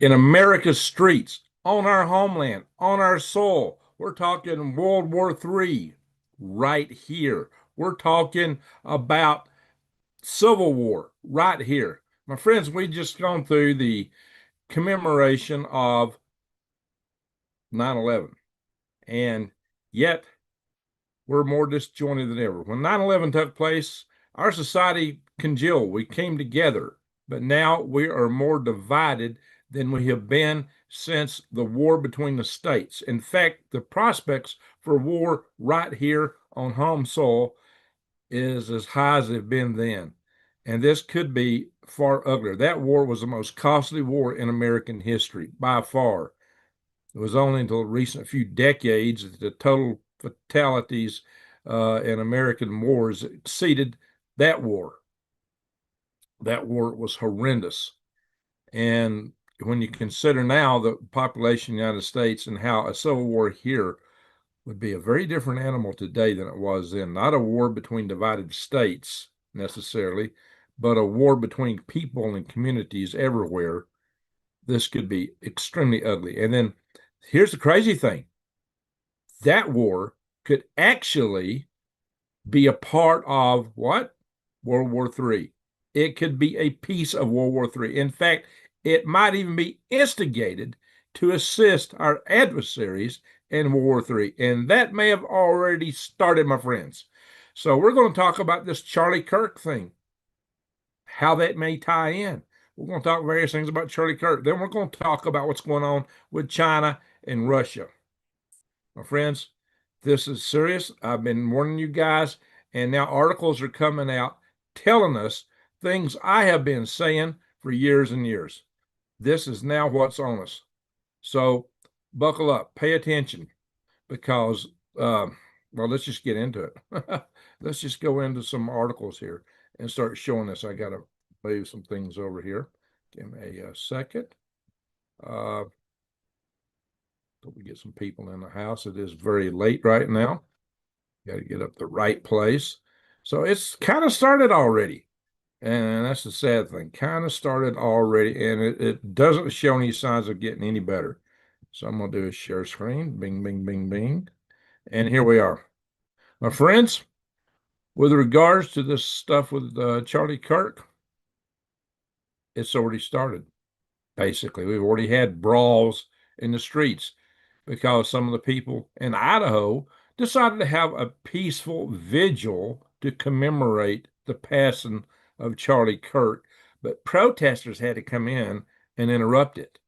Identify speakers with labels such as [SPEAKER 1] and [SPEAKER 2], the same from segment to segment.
[SPEAKER 1] in America's streets, on our homeland, on our soil. We're talking World War III right here. We're talking about Civil War right here. My friends, we just gone through the commemoration of 9/11, and yet we're more disjointed than ever. When 9/11 took place, our society congealed. We came together, but now we are more divided than we have been since the war between the states. In fact, the prospects for war right here on home soil is as high as they've been then. And this could be far uglier. That war was the most costly war in American history by far. It was only until the recent few decades that the total fatalities in American wars exceeded that war. That war was horrendous. And when you consider now the population of the United States and how a civil war here would be a very different animal today than it was then. Not a war between divided states necessarily, but a war between people and communities everywhere. This could be extremely ugly. And then here's the crazy thing, that war could actually be a part of what? World War III. It could be a piece of World War III. In fact, it might even be instigated to assist our adversaries in World War III. And that may have already started, my friends. So we're going to talk about this Charlie Kirk thing, how that may tie in. We're going to talk various things about Charlie Kirk. Then we're going to talk about what's going on with China and Russia. My friends, this is serious. I've been warning you guys, and now articles are coming out telling us things I have been saying for years and years. This is now what's on us. So buckle up, pay attention, because, well, let's just get into it. Let's just go into some articles here and start showing us. I got to move some things over here. Give me a second. Uh, we get some people in the house. It is very late right now. Got to get up the right place. So it's kind of started already. And that's the sad thing. Kind of started already, and it doesn't show any signs of getting any better. So I'm going to do a share screen. Bing, bing, bing, bing. And here we are. My friends, with regards to this stuff with Charlie Kirk, it's already started, basically. We've already had brawls in the streets because some of the people in Idaho decided to have a peaceful vigil to commemorate the passing of Charlie Kirk, but protesters had to come in and interrupt it.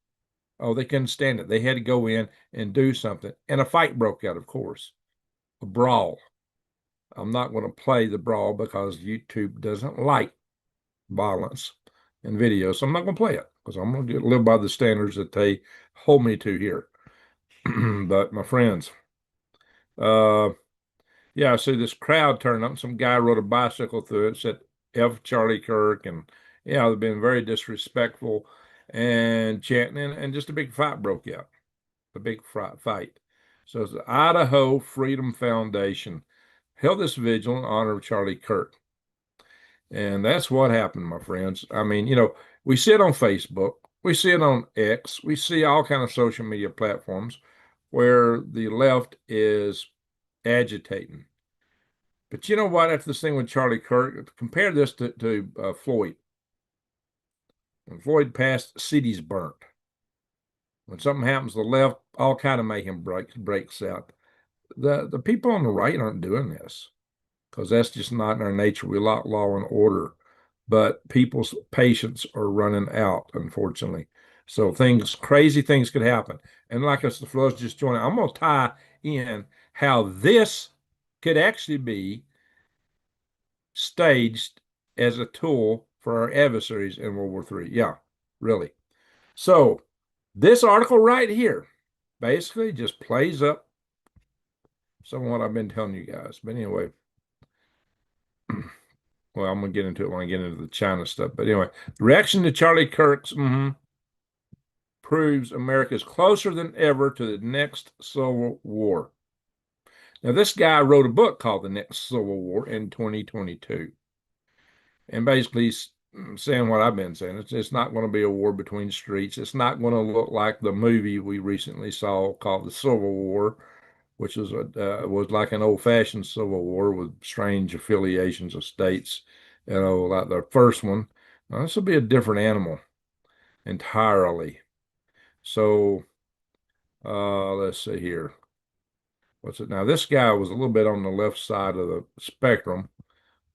[SPEAKER 1] Oh, they couldn't stand it. They had to go in and do something. And a fight broke out, of course, a brawl. I'm not going to play the brawl because YouTube doesn't like violence in video. So I'm not going to play it because I'm going to live by the standards that they hold me to here. But my friends, uh, yeah, I see this crowd turn up. Some guy rode a bicycle through it, said F Charlie Kirk, and yeah, they've been very disrespectful and chanting, and just a big fight broke out. A big fight. So it's the Idaho Freedom Foundation held this vigil in honor of Charlie Kirk. And that's what happened, my friends. I mean, we see it on Facebook, we see it on X, we see all kind of social media platforms where the left is agitating. But you know what? After this thing with Charlie Kirk, compare this to Floyd. When Floyd passed, cities burnt. When something happens to the left, all kind of mayhem breaks out. The people on the right aren't doing this because that's just not in our nature. We like law and order, but people's patience are running out, unfortunately. So crazy things could happen. And like us, the floods just joining, I'm going to tie in how this could actually be staged as a tool for our adversaries in World War III. Yeah, really. So this article right here basically just plays up some of what I've been telling you guys. But anyway, well, I'm going to get into it when I get into the China stuff. But anyway, the reaction to Charlie Kirk's proves America is closer than ever to the next Civil War. Now, this guy wrote a book called The Next Civil War in 2022. And basically, saying what I've been saying. It's not going to be a war between streets. It's not going to look like the movie we recently saw called the Civil War, which was like an old-fashioned civil war with strange affiliations of states, like the first one. Now, this will be a different animal entirely. So let's see here. What's it now? This guy was a little bit on the left side of the spectrum,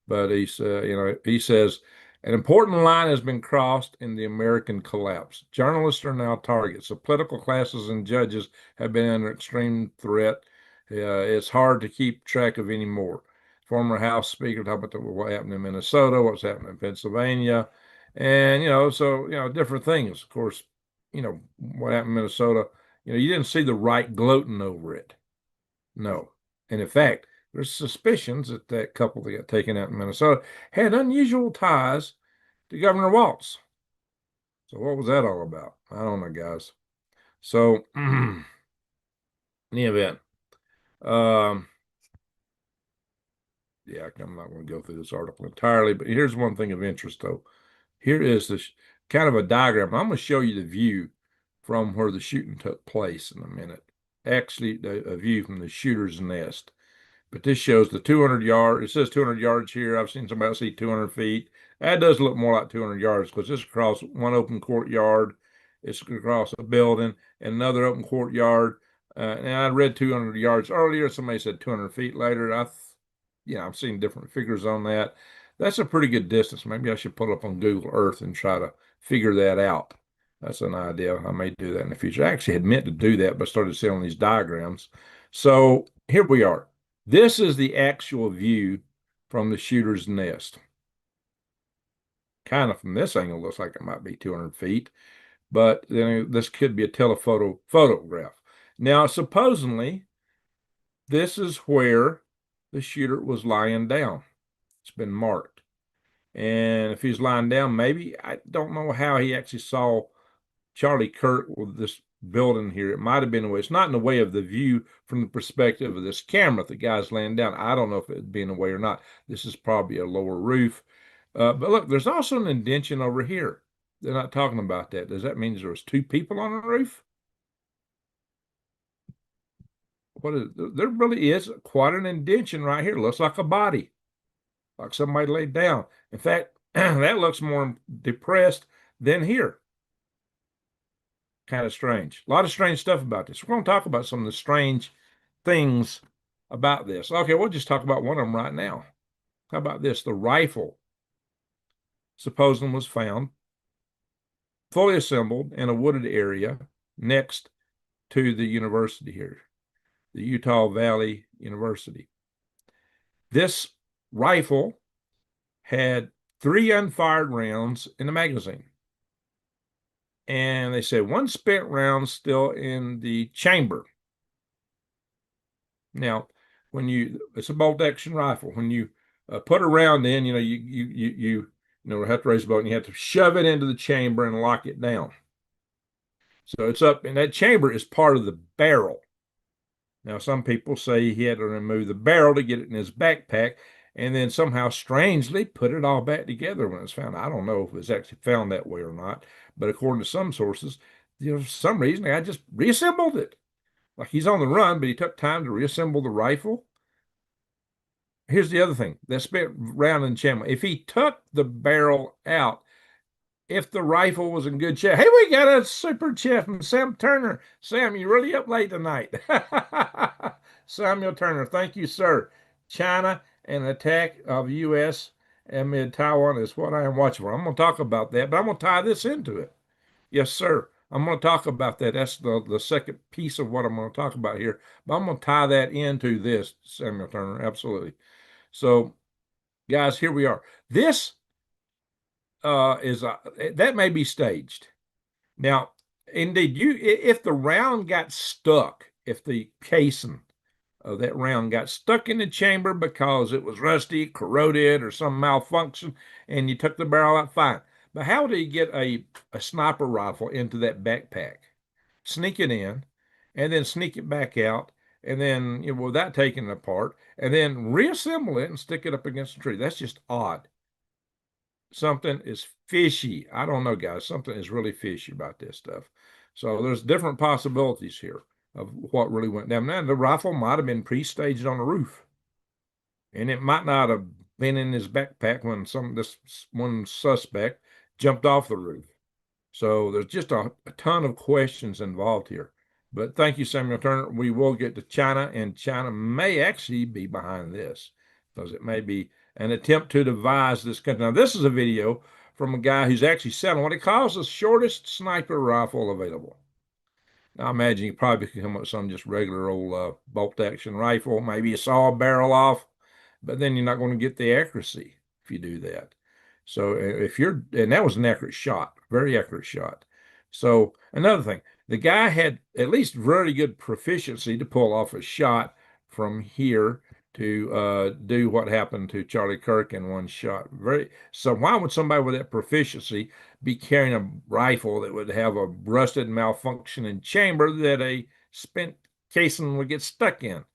[SPEAKER 1] but he says an important line has been crossed in the American collapse. Journalists are now targets. The political classes and judges have been under extreme threat. It's hard to keep track of anymore. Former House Speaker talked about what happened in Minnesota, what's happening in Pennsylvania, and different things. Of course, what happened in Minnesota. You didn't see the right gloating over it. No, and in fact, there's suspicions that that couple that got taken out in Minnesota had unusual ties to Governor Walz. So what was that all about? I don't know, guys. So in the event, um, yeah, I'm not going to go through this article entirely, but here's one thing of interest, though. Here is this kind of a diagram. I'm going to show you the view from where the shooting took place in a minute. Actually, a view from the shooter's nest. But this shows the 200 yard. It says 200 yards here. I've seen somebody see 200 feet. That does look more like 200 yards because it's across one open courtyard. It's across a building and another open courtyard. And I read 200 yards earlier. Somebody said 200 feet later. I've seen different figures on that. That's a pretty good distance. Maybe I should put it up on Google Earth and try to figure that out. That's an idea. I may do that in the future. I actually had meant to do that, but started seeing these diagrams. So here we are. This is the actual view from the shooter's nest. Kind of from this angle, looks like it might be 200 feet, but then this could be a telephoto photograph. Now, supposedly, this is where the shooter was lying down. It's been marked. And if he's lying down, maybe, I don't know how he actually saw Charlie Kirk with this building here. It might have been in the way. It's not in the way of the view from the perspective of this camera if the guy's laying down. I don't know if it'd be in the way or not. This is probably a lower roof. But look, there's also an indention over here. They're not talking about that. Does that mean there was two people on the roof? There really is quite an indention right here. It looks like a body, like somebody laid down. In fact, that looks more depressed than here. Kind of strange. A lot of strange stuff about this. We're going to talk about some of the strange things about this. Okay, we'll just talk about one of them right now. How about this? The rifle supposedly was found fully assembled in a wooded area next to the university here, the Utah Valley University. This rifle had 3 unfired rounds in the magazine. And they said one spent round still in the chamber. Now, it's a bolt action rifle. When you put a round in, you have to raise the bolt and you have to shove it into the chamber and lock it down. So it's up, and that chamber is part of the barrel. Now, some people say he had to remove the barrel to get it in his backpack, and then somehow strangely put it all back together when it was found. I don't know if it was actually found that way or not, but according to some sources, for some reason, I just reassembled it. Like he's on the run, but he took time to reassemble the rifle. Here's the other thing that spent round in chamber. If he took the barrel out, if the rifle was in good shape, hey, we got a super chat from Sam Turner. Sam, you're really up late tonight. Samuel Turner, thank you, sir. China and attack of U.S. amid Taiwan is what I am watching for. I'm going to talk about that, but I'm going to tie this into it. Yes, sir. I'm going to talk about that. That's the second piece of what I'm going to talk about here. But I'm going to tie that into this, Samuel Turner. Absolutely. So, guys, here we are. This that may be staged. Now, indeed, if the round got stuck, if the casing of that round got stuck in the chamber because it was rusty, corroded, or some malfunction, and you took the barrel out, fine. But how do you get a sniper rifle into that backpack? Sneak it in, and then sneak it back out, and then without taking it apart, and then reassemble it and stick it up against the tree. That's just odd. something is fishy. I don't know, guys. Something is really fishy about this stuff. So there's different possibilities here of what really went down. Now, the rifle might have been pre-staged on the roof, and it might not have been in his backpack when this one suspect jumped off the roof. So there's just a ton of questions involved here. But thank you, Samuel Turner. We will get to China, and China may actually be behind this because it may be an attempt to devise this country. Now, this is a video from a guy who's actually selling what he calls the shortest sniper rifle available. Now, I imagine you probably could come up with some just regular old bolt action rifle. Maybe you saw a barrel off, but then you're not going to get the accuracy if you do that. So if you're, and that was an accurate shot, very accurate shot. So another thing, the guy had at least really good proficiency to pull off a shot from here to do what happened to Charlie Kirk in one shot. So why would somebody with that proficiency be carrying a rifle that would have a rusted, malfunctioning chamber that a spent casing would get stuck in?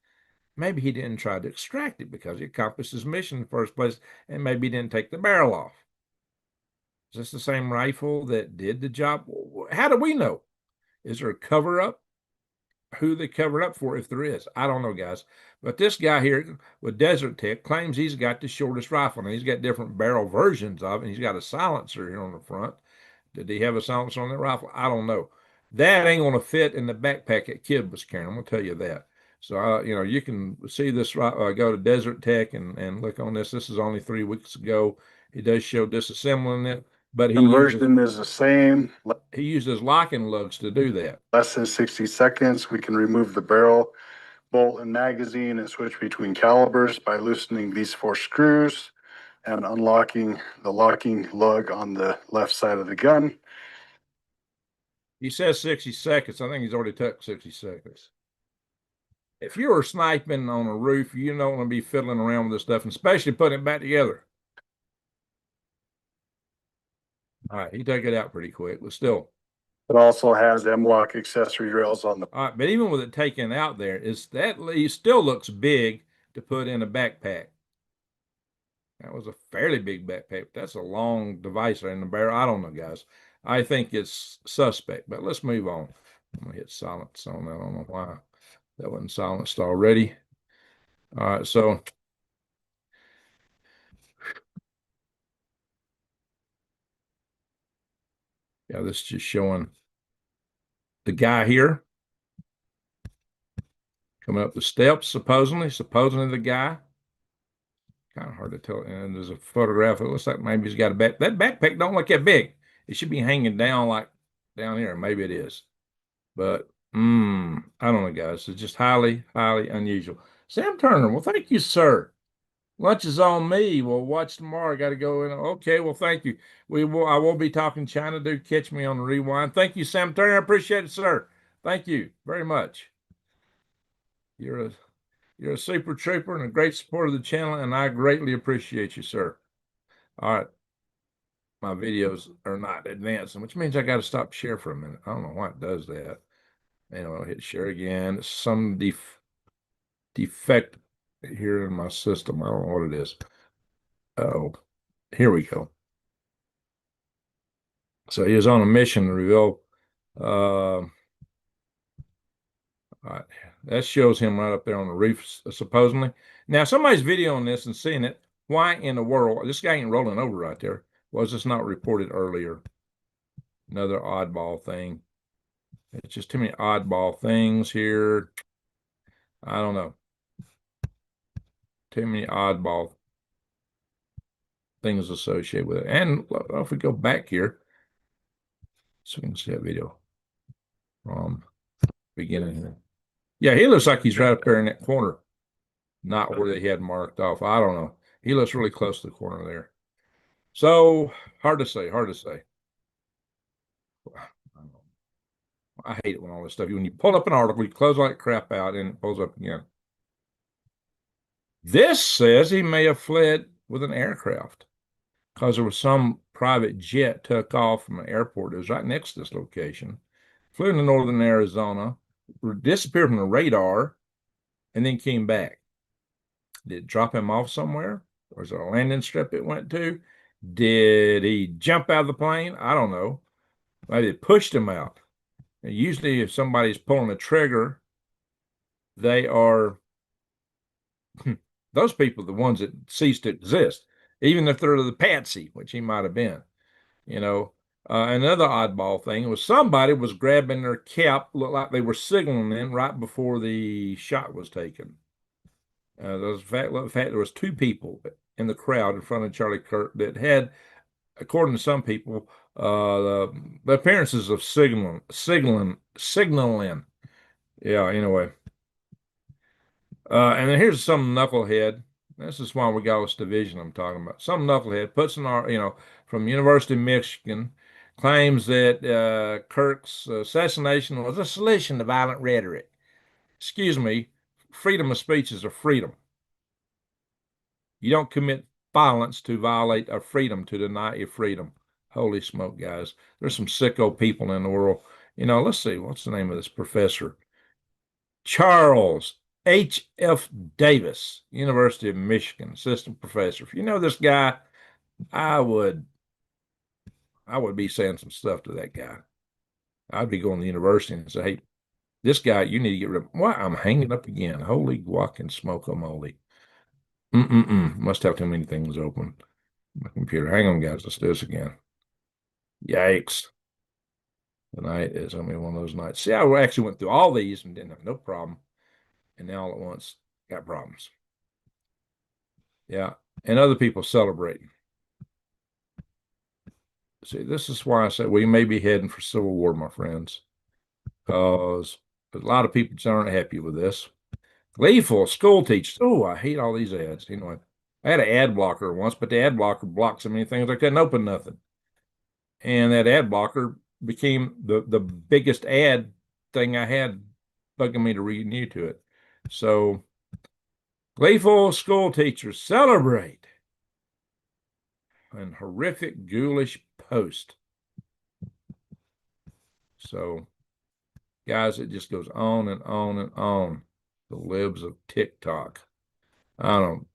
[SPEAKER 1] Maybe he didn't try to extract it because he accomplished his mission in the first place, and maybe he didn't take the barrel off. Is this the same rifle that did the job? How do we know? Is there a cover up? Who they covered up for, if there is? I don't know, guys. But this guy here with Desert Tech claims he's got the shortest rifle. And he's got different barrel versions of it. And he's got a silencer here on the front. Did he have a silencer on that rifle? I don't know. That ain't going to fit in the backpack that kid was carrying. I'm going to tell you that. So, you can see this, go to Desert Tech and look on this. This is only 3 weeks ago. He does show disassembling it, but
[SPEAKER 2] conversion is the same.
[SPEAKER 1] He uses locking lugs to do that.
[SPEAKER 2] Less than 60 seconds. We can remove the barrel, bolt, and magazine and switch between calibers by loosening these 4 screws and unlocking the locking lug on the left side of the gun.
[SPEAKER 1] He says 60 seconds. I think he's already took 60 seconds. If you were sniping on a roof, you don't want to be fiddling around with this stuff, and especially putting it back together. All right, he took it out pretty quick, but still.
[SPEAKER 2] It also has M-lock accessory rails on the.
[SPEAKER 1] All right, but even with it taken out there, it still looks big to put in a backpack. That was a fairly big backpack. That's a long device in the barrel. I don't know, guys. I think it's suspect, but let's move on. I'm gonna hit silence on that. I don't know why that wasn't silenced already. All right, so yeah, this is just showing the guy here coming up the steps, supposedly the guy. Kind of hard to tell. And there's a photograph. It looks like maybe he's got a back. That backpack don't look that big. It should be hanging down like down here. Maybe it is. But I don't know, guys. It's just highly, highly unusual. Sam Turner, well, thank you, sir. Lunch is on me. We'll watch tomorrow. I got to go in. Okay, well, thank you. I will be talking China. Do catch me on the rewind. Thank you, Sam Turner. I appreciate it, sir. Thank you very much. You're a super trooper and a great supporter of the channel, and I greatly appreciate you, sir. All right. My videos are not advancing, which means I got to stop share for a minute. I don't know why it does that. Anyway, I'll hit share again. It's some defect here in my system. I don't know what it is. Oh, here we go. So he was on a mission to reveal. All right. That shows him right up there on the roof, supposedly. Now, somebody's videoing this and seeing it. Why in the world? This guy ain't rolling over right there. Was this not reported earlier? Another oddball thing. It's just too many oddball things here. I don't know. Too many oddball things associated with it. And if we go back here, so we can see that video from beginning here. Yeah, he looks like he's right up there in that corner, not where they had marked off. I don't know. He looks really close to the corner there. So hard to say, hard to say. I hate it when all this stuff, when you pull up an article, you close all that crap out and it pulls up again. This says he may have fled with an aircraft because there was some private jet took off from an airport. It was right next to this location, flew into northern Arizona, disappeared from the radar, and then came back. Did it drop him off somewhere? Or is there a landing strip it went to? Did he jump out of the plane? I don't know. Maybe it pushed him out. And usually, if somebody's pulling a trigger, they are those people, the ones that cease to exist, even if they're the patsy, which he might have been. You know, another oddball thing was somebody was grabbing their cap, looked like they were signaling right before the shot was taken. The fact there was two people in the crowd in front of Charlie Kirk that had, according to some people, the appearances of signaling. Yeah. Anyway, and then here's some knucklehead. This is why we got this division I'm talking about. Some knucklehead puts in our, from University of Michigan, claims that Kirk's assassination was a solution to violent rhetoric. Excuse me, freedom of speech is a freedom. You don't commit violence to violate a freedom, to deny a freedom. Holy smoke, guys. There's some sicko people in the world. Let's see, what's the name of this professor? Charles H.F. Davis, University of Michigan, assistant professor. If you know this guy, I would be saying some stuff to that guy. I'd be going to the university and say, hey, this guy, you need to get rid of him. Why? I'm hanging up again. Holy guac and smoke-a-moly. Must have too many things open. My computer. Hang on, guys. Let's do this again. Yikes. Tonight is going to be one of those nights. See, I actually went through all these and didn't have no problem. And now all at once, got problems. Yeah. And other people celebrating. See, this is why I said we may be heading for civil war, my friends. Because a lot of people aren't happy with this. Gleeful school teachers. Oh, I hate all these ads. I had an ad blocker once, but the ad blocker blocked so many things I couldn't open nothing. And that ad blocker became the biggest ad thing I had, bugging me to renew to it. So, gleeful school teachers celebrate an horrific, ghoulish post. So, guys, it just goes on and on and on. The libs of TikTok. I don't.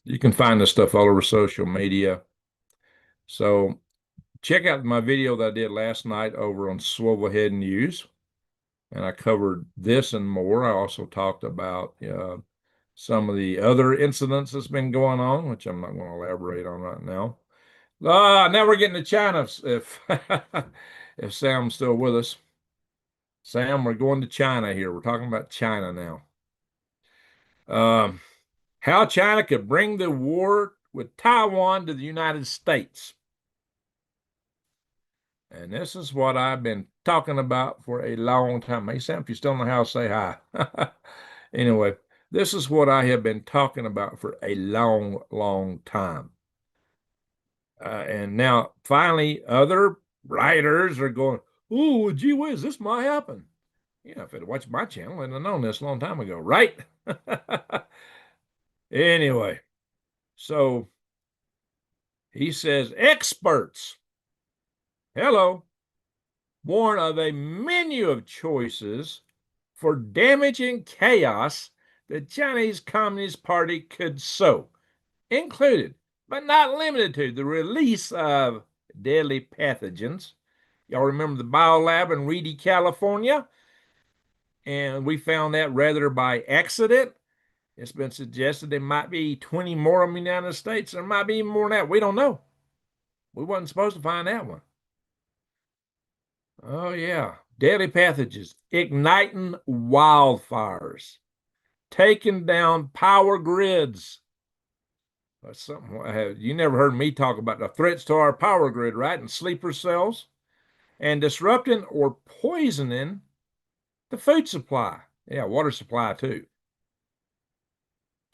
[SPEAKER 1] You can find this stuff all over social media. So, check out my video that I did last night over on Swivelhead News. And I covered this and more. I also talked about some of the other incidents that's been going on, which I'm not going to elaborate on right now. Now we're getting to China if if Sam's still with us. Sam, we're going to China here. We're talking about China now. How China could bring the war with Taiwan to the United States. And this is what I've been talking about for a long time. Hey, Sam, if you still in the house, say hi. Anyway, this is what I have been talking about for a long, long time. And now, finally, other writers are going, oh, gee whiz, this might happen. If I'd watched my channel, I'd have known this a long time ago, right? Anyway, so he says experts, hello, warn of a menu of choices for damaging chaos the Chinese Communist Party could sow, included, but not limited to, the release of deadly pathogens. Y'all remember the biolab in Reedy, California? And we found that rather by accident. It's been suggested there might be 20 more of them in the United States. There might be even more than that. We don't know. We wasn't supposed to find that one. Oh, yeah. Deadly pathogens, igniting wildfires, taking down power grids. That's something you never heard me talk about, the threats to our power grid, right? And sleeper cells, and disrupting or poisoning the food supply. Yeah, water supply too.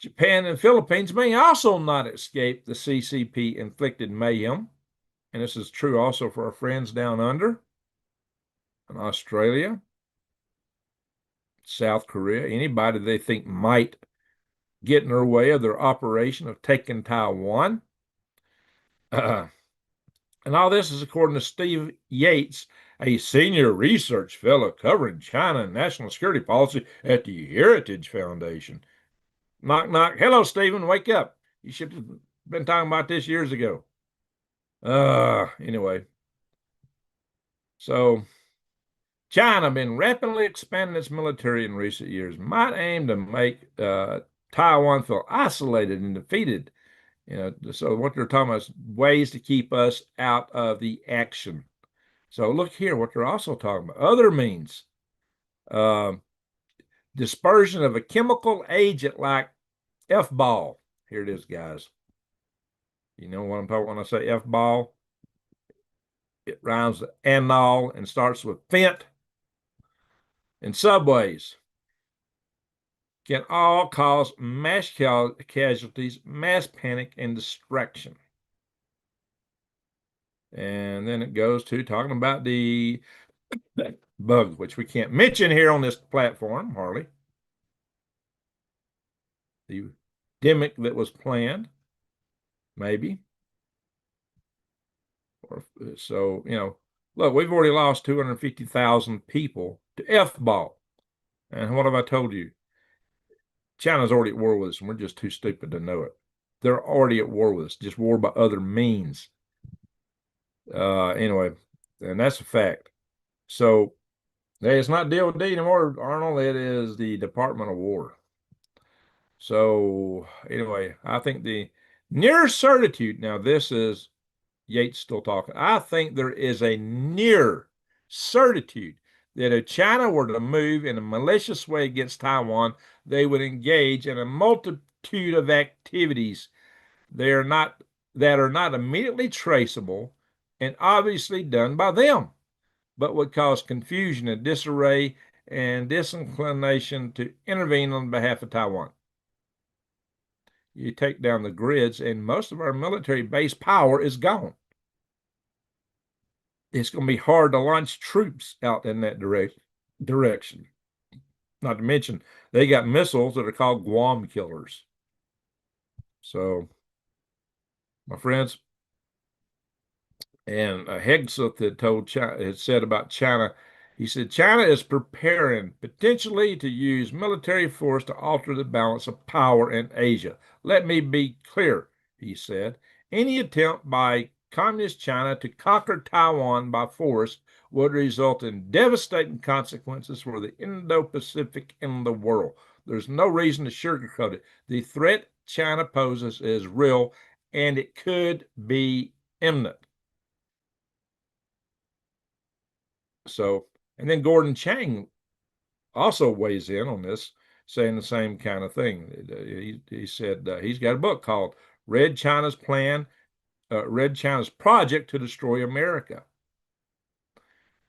[SPEAKER 1] Japan and Philippines may also not escape the CCP inflicted mayhem. And this is true also for our friends down under in Australia, South Korea, anybody they think might get in their way of their operation of taking Taiwan. And all this is according to Steve Yates, a senior research fellow covering China and national security policy at the Heritage Foundation. Knock, knock. Hello, Stephen. Wake up. You should have been talking about this years ago. Anyway, so China been rapidly expanding its military in recent years, might aim to make Taiwan feel isolated and defeated. So what they're talking about is ways to keep us out of the action. So look here, what they're also talking about, other means. Uh, Dispersion of a chemical agent like F-ball. Here it is, guys. You know what I'm talking when I say F-ball? It rhymes with anal and starts with fent. And subways can all cause mass casualties, mass panic, and distraction. And then it goes to talking about the bug, which we can't mention here on this platform, hardly. The demic that was planned, maybe. Or so, look, we've already lost 250,000 people to F-ball. And what have I told you? China's already at war with us, and we're just too stupid to know it. They're already at war with us, just war by other means. Anyway, and that's a fact. So, hey, it's not DOD anymore, Arnold. It is the Department of War. So, anyway, I think the near certitude, now this is Yates still talking. I think there is a near certitude that if China were to move in a malicious way against Taiwan, they would engage in a multitude of activities they are not that are not immediately traceable and obviously done by them, but would cause confusion and disarray and disinclination to intervene on behalf of Taiwan. You take down the grids, and most of our military base power is gone. It's going to be hard to launch troops out in that direction. Not to mention, they got missiles that are called Guam killers. So, my friends, and Hegseth had said about China, he said, China is preparing potentially to use military force to alter the balance of power in Asia. Let me be clear, he said. Any attempt by Communist China to conquer Taiwan by force would result in devastating consequences for the Indo-Pacific and the world. There's no reason to sugarcoat it. The threat China poses is real, and it could be imminent. So, and then Gordon Chang also weighs in on this, saying the same kind of thing. He said he's got a book called Red China's Project to Destroy America.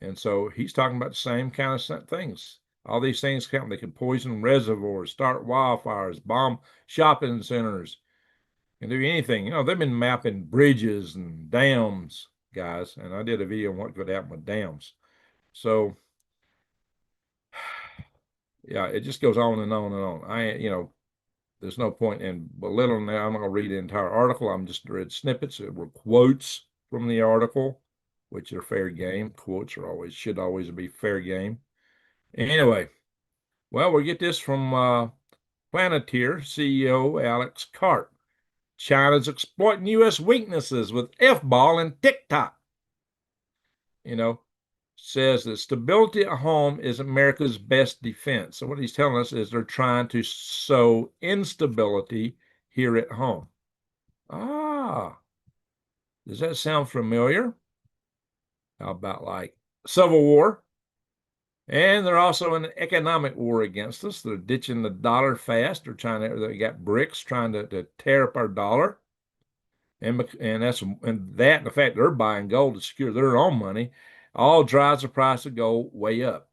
[SPEAKER 1] And so he's talking about the same kind of things. All these things come. They can poison reservoirs, start wildfires, bomb shopping centers, and do anything. They've been mapping bridges and dams, guys. And I did a video on what could happen with dams. So, yeah, it just goes on and on and on. There's no point in belittling that. I'm not going to read the entire article. I'm just read snippets. It were quotes from the article, which are fair game. Quotes should always be fair game. Anyway, well, we get this from Palantir CEO Alex Kirk. China's exploiting U.S. weaknesses with F-ball and TikTok. Says that stability at home is America's best defense. So what he's telling us is they're trying to sow instability here at home. Does that sound familiar? How about like Civil War? And they're also in an economic war against us. They're ditching the dollar fast. They got BRICS trying to tear up our dollar. And the fact they're buying gold to secure their own money all drives the price of gold way up.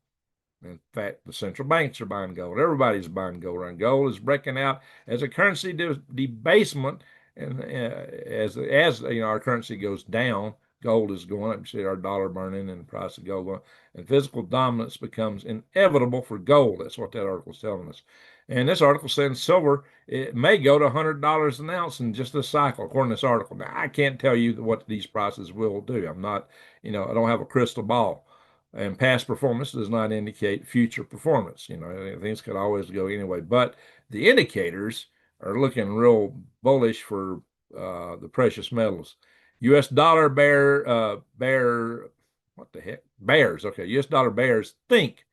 [SPEAKER 1] In fact, the central banks are buying gold. Everybody's buying gold, and gold is breaking out as a currency debasement. And as our currency goes down, gold is going up. You see our dollar burning and the price of gold going, and physical dominance becomes inevitable for gold. That's what that article is telling us. And this article says silver, it may go to $100 an ounce in just this cycle, according to this article. Now, I can't tell you what these prices will do. I'm not, I don't have a crystal ball. And past performance does not indicate future performance. Things could always go anyway. But the indicators are looking real bullish for the precious metals. US dollar what the heck? Bears. Okay. US dollar bears think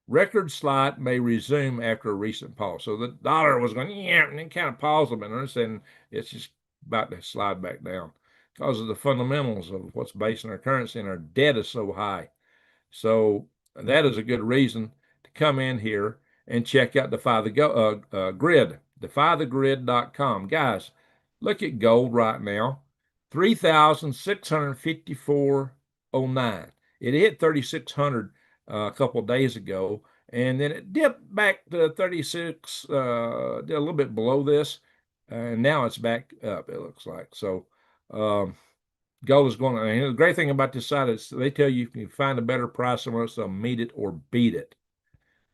[SPEAKER 1] record slide may resume after a recent pause. So the dollar was going, yeah, and it kind of paused a minute, and it's just about to slide back down because of the fundamentals of what's basing our currency, and our debt is so high. So that is a good reason to come in here and check out Defy the Grid, defythegrid.com. Guys, look at gold right now, 3,654.09. It hit 3,600 a couple of days ago, and then it dipped back to 36, did a little bit below this, and now it's back up, it looks like. So, gold is going. The great thing about this site is they tell you if you find a better price somewhere else, they'll meet it or beat it.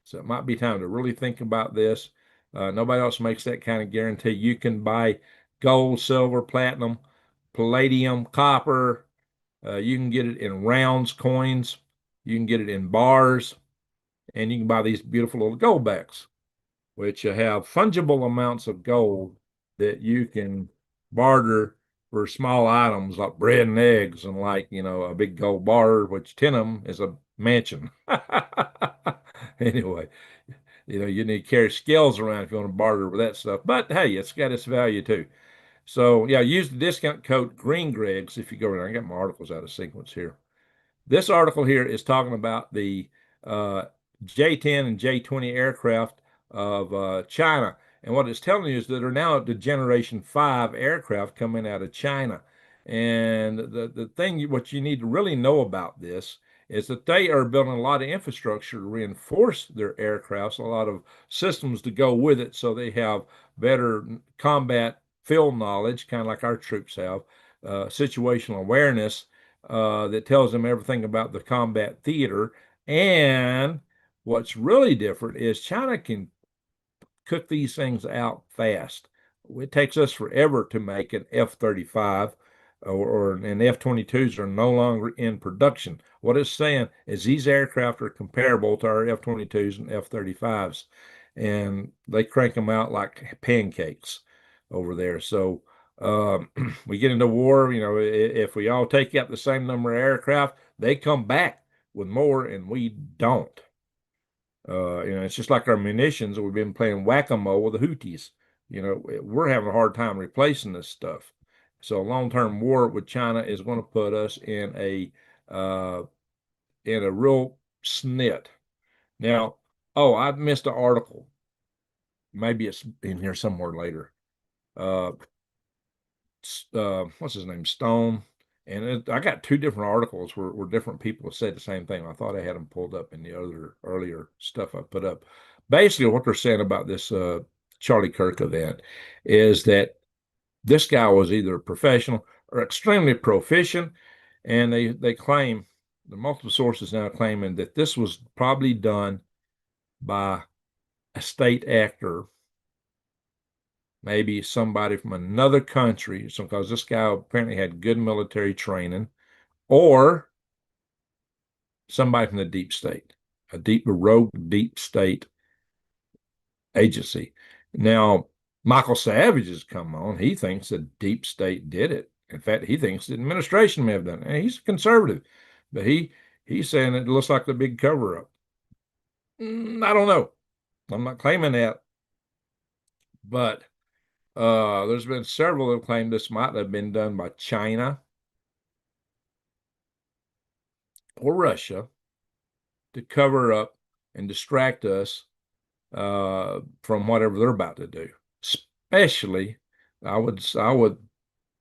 [SPEAKER 1] So it might be time to really think about this. Nobody else makes that kind of guarantee. You can buy gold, silver, platinum, palladium, copper. You can get it in rounds, coins. You can get it in bars, and you can buy these beautiful little gold backs, which have fungible amounts of gold that you can barter for small items like bread and eggs, and like, a big gold bar, which 10 of them is a mansion. Anyway, you need to carry scales around if you want to barter with that stuff. But hey, it's got its value too. So yeah, use the discount code GreenGregs if you go around. I got my articles out of sequence here. This article here is talking about the uh, J-10 and J-20 aircraft of China. And what it's telling you is that there are now the Generation 5 aircraft coming out of China. And the thing, what you need to really know about this is that they are building a lot of infrastructure to reinforce their aircrafts, a lot of systems to go with it, so they have better combat field knowledge, kind of like our troops have, situational awareness, that tells them everything about the combat theater. And what's really different is China can cook these things out fast. It takes us forever to make an F-35, and F-22s are no longer in production. What it's saying is these aircraft are comparable to our F-22s and F-35s, and they crank them out like pancakes over there. So we get into war, if we all take out the same number of aircraft, they come back with more and we don't. It's just like our munitions. We've been playing whack-a-mole with the Houthis. We're having a hard time replacing this stuff. So a long-term war with China is going to put us uh, in a real snit. Now, oh, I missed an article. Maybe it's in here somewhere later. What's his name? Stone. And I got two different articles where different people have said the same thing. I thought I had them pulled up in the other earlier stuff I put up. Basically, what they're saying about this Charlie Kirk event is that this guy was either a professional or extremely proficient, and they claim, the multiple sources now claiming, that this was probably done by a state actor, maybe somebody from another country, because this guy apparently had good military training, or somebody from the deep state, a rogue deep state agency. Now, Michael Savage has come on. He thinks the deep state did it. In fact, he thinks the administration may have done it. And he's a conservative, but he's saying it looks like the big cover up. I don't know. I'm not claiming that, but there's been several that have claimed this might have been done by China or Russia to cover up and distract us from whatever they're about to do. Especially, I would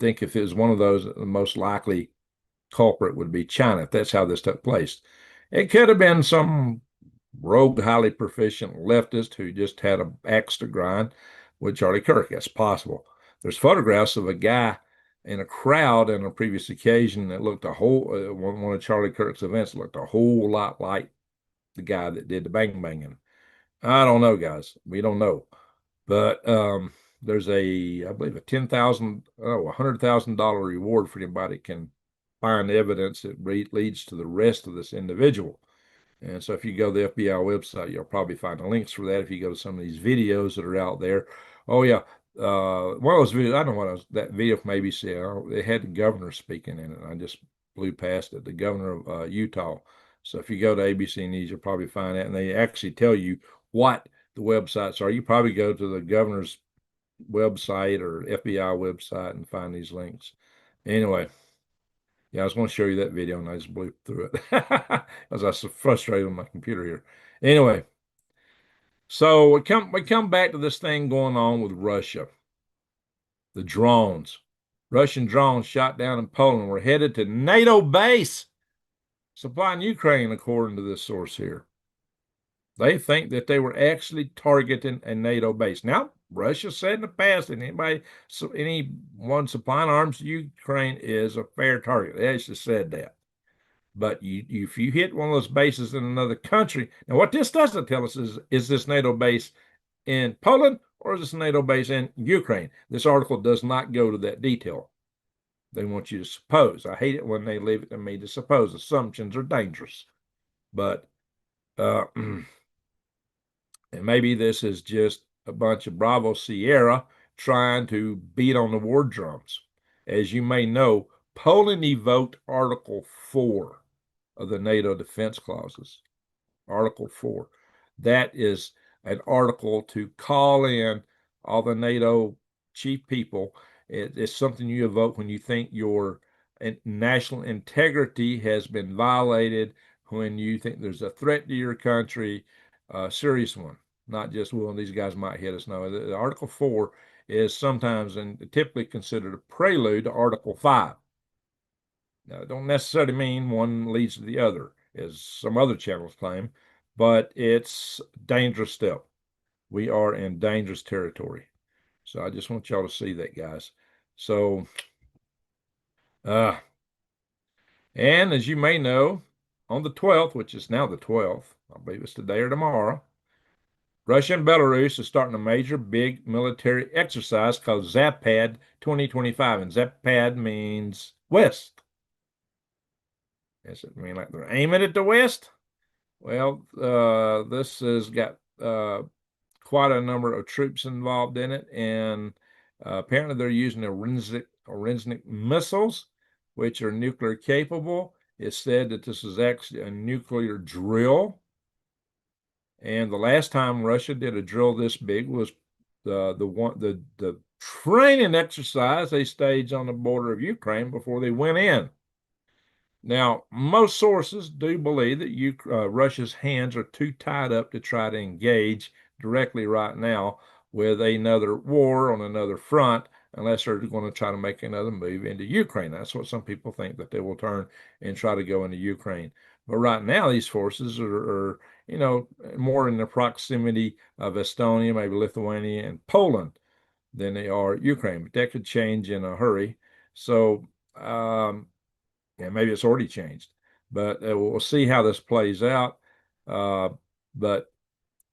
[SPEAKER 1] think if it was one of those, the most likely culprit would be China, if that's how this took place. It could have been some rogue, highly proficient leftist who just had an axe to grind with Charlie Kirk. That's possible. There's photographs of a guy in a crowd in a previous occasion that looked one of Charlie Kirk's events looked a whole lot like the guy that did the banging. I don't know, guys. We don't know. But there's I believe, a $100,000 reward for anybody that can find evidence that leads to the arrest of this individual. And so if you go to the FBI website, you'll probably find the links for that if you go to some of these videos that are out there. Oh, yeah. one of those videos, I don't know what that video from ABC, it had the governor speaking in it. I just blew past it, the governor of Utah. So if you go to ABC News, you'll probably find that. And they actually tell you what the websites are. You probably go to the governor's website or FBI website and find these links. Anyway, yeah, I was going to show you that video and I just blew through it because I was so frustrated with my computer here. Anyway, so we come back to this thing going on with Russia. The drones. Russian drones shot down in Poland were headed to NATO base supplying Ukraine, according to this source here. They think that they were actually targeting a NATO base. Now, Russia said in the past that anyone supplying arms to Ukraine is a fair target. They actually said that. But if you hit one of those bases in another country, now what this doesn't tell us is this NATO base in Poland or is this NATO base in Ukraine? This article does not go to that detail. They want you to suppose. I hate it when they leave it to me to suppose. Assumptions are dangerous. But and maybe this is just a bunch of Bravo Sierra trying to beat on the war drums. As you may know, Poland evoked Article 4 of the NATO defense clauses. Article 4. That is an article to call in all the NATO chief people. It's something you evoke when you think your national integrity has been violated, when you think there's a threat to your country, a serious one, not just, well, these guys might hit us. No, the Article 4 is sometimes and typically considered a prelude to Article 5. Now, it don't necessarily mean one leads to the other, as some other channels claim, but it's dangerous stuff. We are in dangerous territory. So I just want y'all to see that, guys. So, and as you may know, on the 12th, which is now the 12th, I believe it's today or tomorrow, Russia and Belarus is starting a major big military exercise called Zapad 2025. And Zapad means West. Does it mean like they're aiming at the West? Well, this has got quite a number of troops involved in it, and apparently they're using Orenznik missiles, which are nuclear capable. It's said that this is actually a nuclear drill. And the last time Russia did a drill this big was the training exercise they staged on the border of Ukraine before they went in. Now, most sources do believe that Russia's hands are too tied up to try to engage directly right now with another war on another front, unless they're going to try to make another move into Ukraine. That's what some people think, that they will turn and try to go into Ukraine. But right now, these forces are more in the proximity of Estonia, maybe Lithuania, and Poland than they are Ukraine. But that could change in a hurry. So, yeah, maybe it's already changed, but we'll see how this plays out. But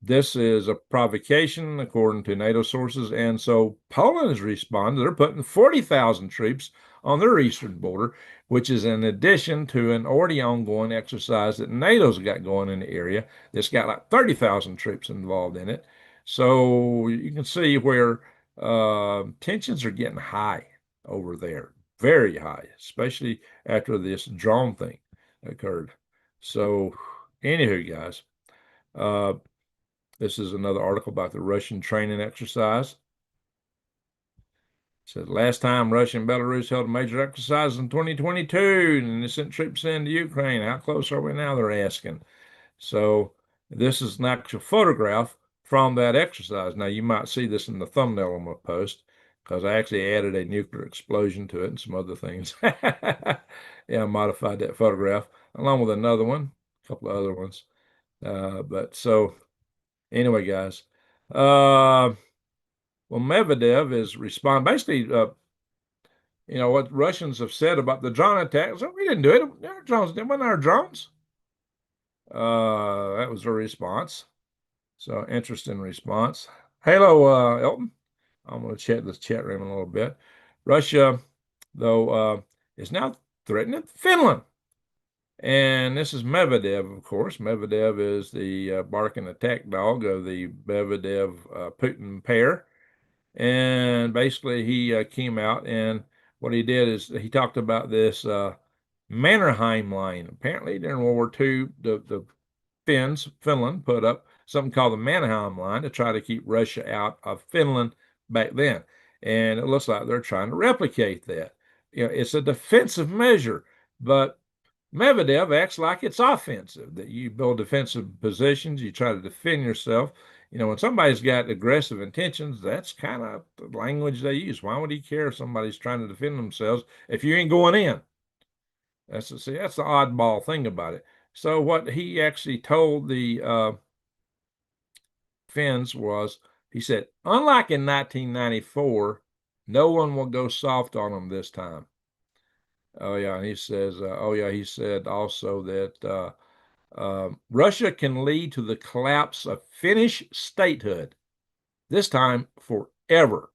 [SPEAKER 1] this is a provocation, according to NATO sources. And so Poland has responded. They're putting 40,000 troops on their eastern border, which is in addition to an already ongoing exercise that NATO's got going in the area that's got like 30,000 troops involved in it. So you can see where tensions are getting high over there, very high, especially after this drone thing occurred. So, anywho, guys, this is another article about the Russian training exercise. It says last time Russia and Belarus held a major exercise in 2022, and they sent troops into Ukraine. How close are we now? They're asking. So this is an actual photograph from that exercise. Now you might see this in the thumbnail of my post because I actually added a nuclear explosion to it and some other things. Yeah, I modified that photograph along with another one, a couple of other ones. But so anyway, guys, well, Medvedev is responding basically. What Russians have said about the drone attacks. We didn't do it. Our drones, it wasn't our drones. That was their response. So interesting response. Hello, Elton. I'm going to check this chat room a little bit. Russia, though, is now threatening Finland. And this is Medvedev, of course. Medvedev is the barking attack dog of the Medvedev Putin pair. And basically, he came out, and what he did is he talked about this Mannerheim line. Apparently, during World War II, the Finland put up something called the Mannerheim line to try to keep Russia out of Finland back then. And it looks like they're trying to replicate that. It's a defensive measure, but Medvedev acts like it's offensive, that you build defensive positions, you try to defend yourself. When somebody's got aggressive intentions, that's kind of the language they use. Why would he care if somebody's trying to defend themselves if you ain't going in? That's the oddball thing about it. So what he actually told the Finns was, he said, unlike in 1994, no one will go soft on them this time. Oh yeah, and he says, oh yeah, he said also that Russia can lead to the collapse of Finnish statehood, this time forever.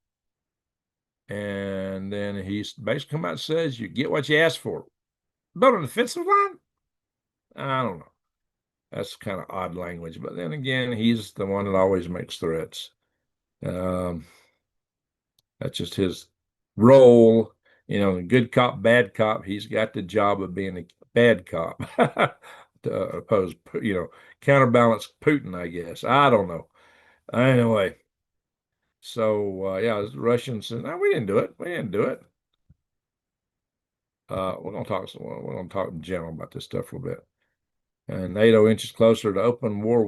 [SPEAKER 1] And then he basically come out and says, you get what you ask for. Build a defensive line? I don't know. That's kind of odd language. But then again, he's the one that always makes threats. Um, that's just his role. Good cop, bad cop. He's got the job of being a bad cop to oppose, counterbalance Putin, I guess. I don't know. Anyway, so yeah, the Russians said, no, we didn't do it. We didn't do it. We're gonna talk in general about this stuff for a bit. And NATO inches closer to open war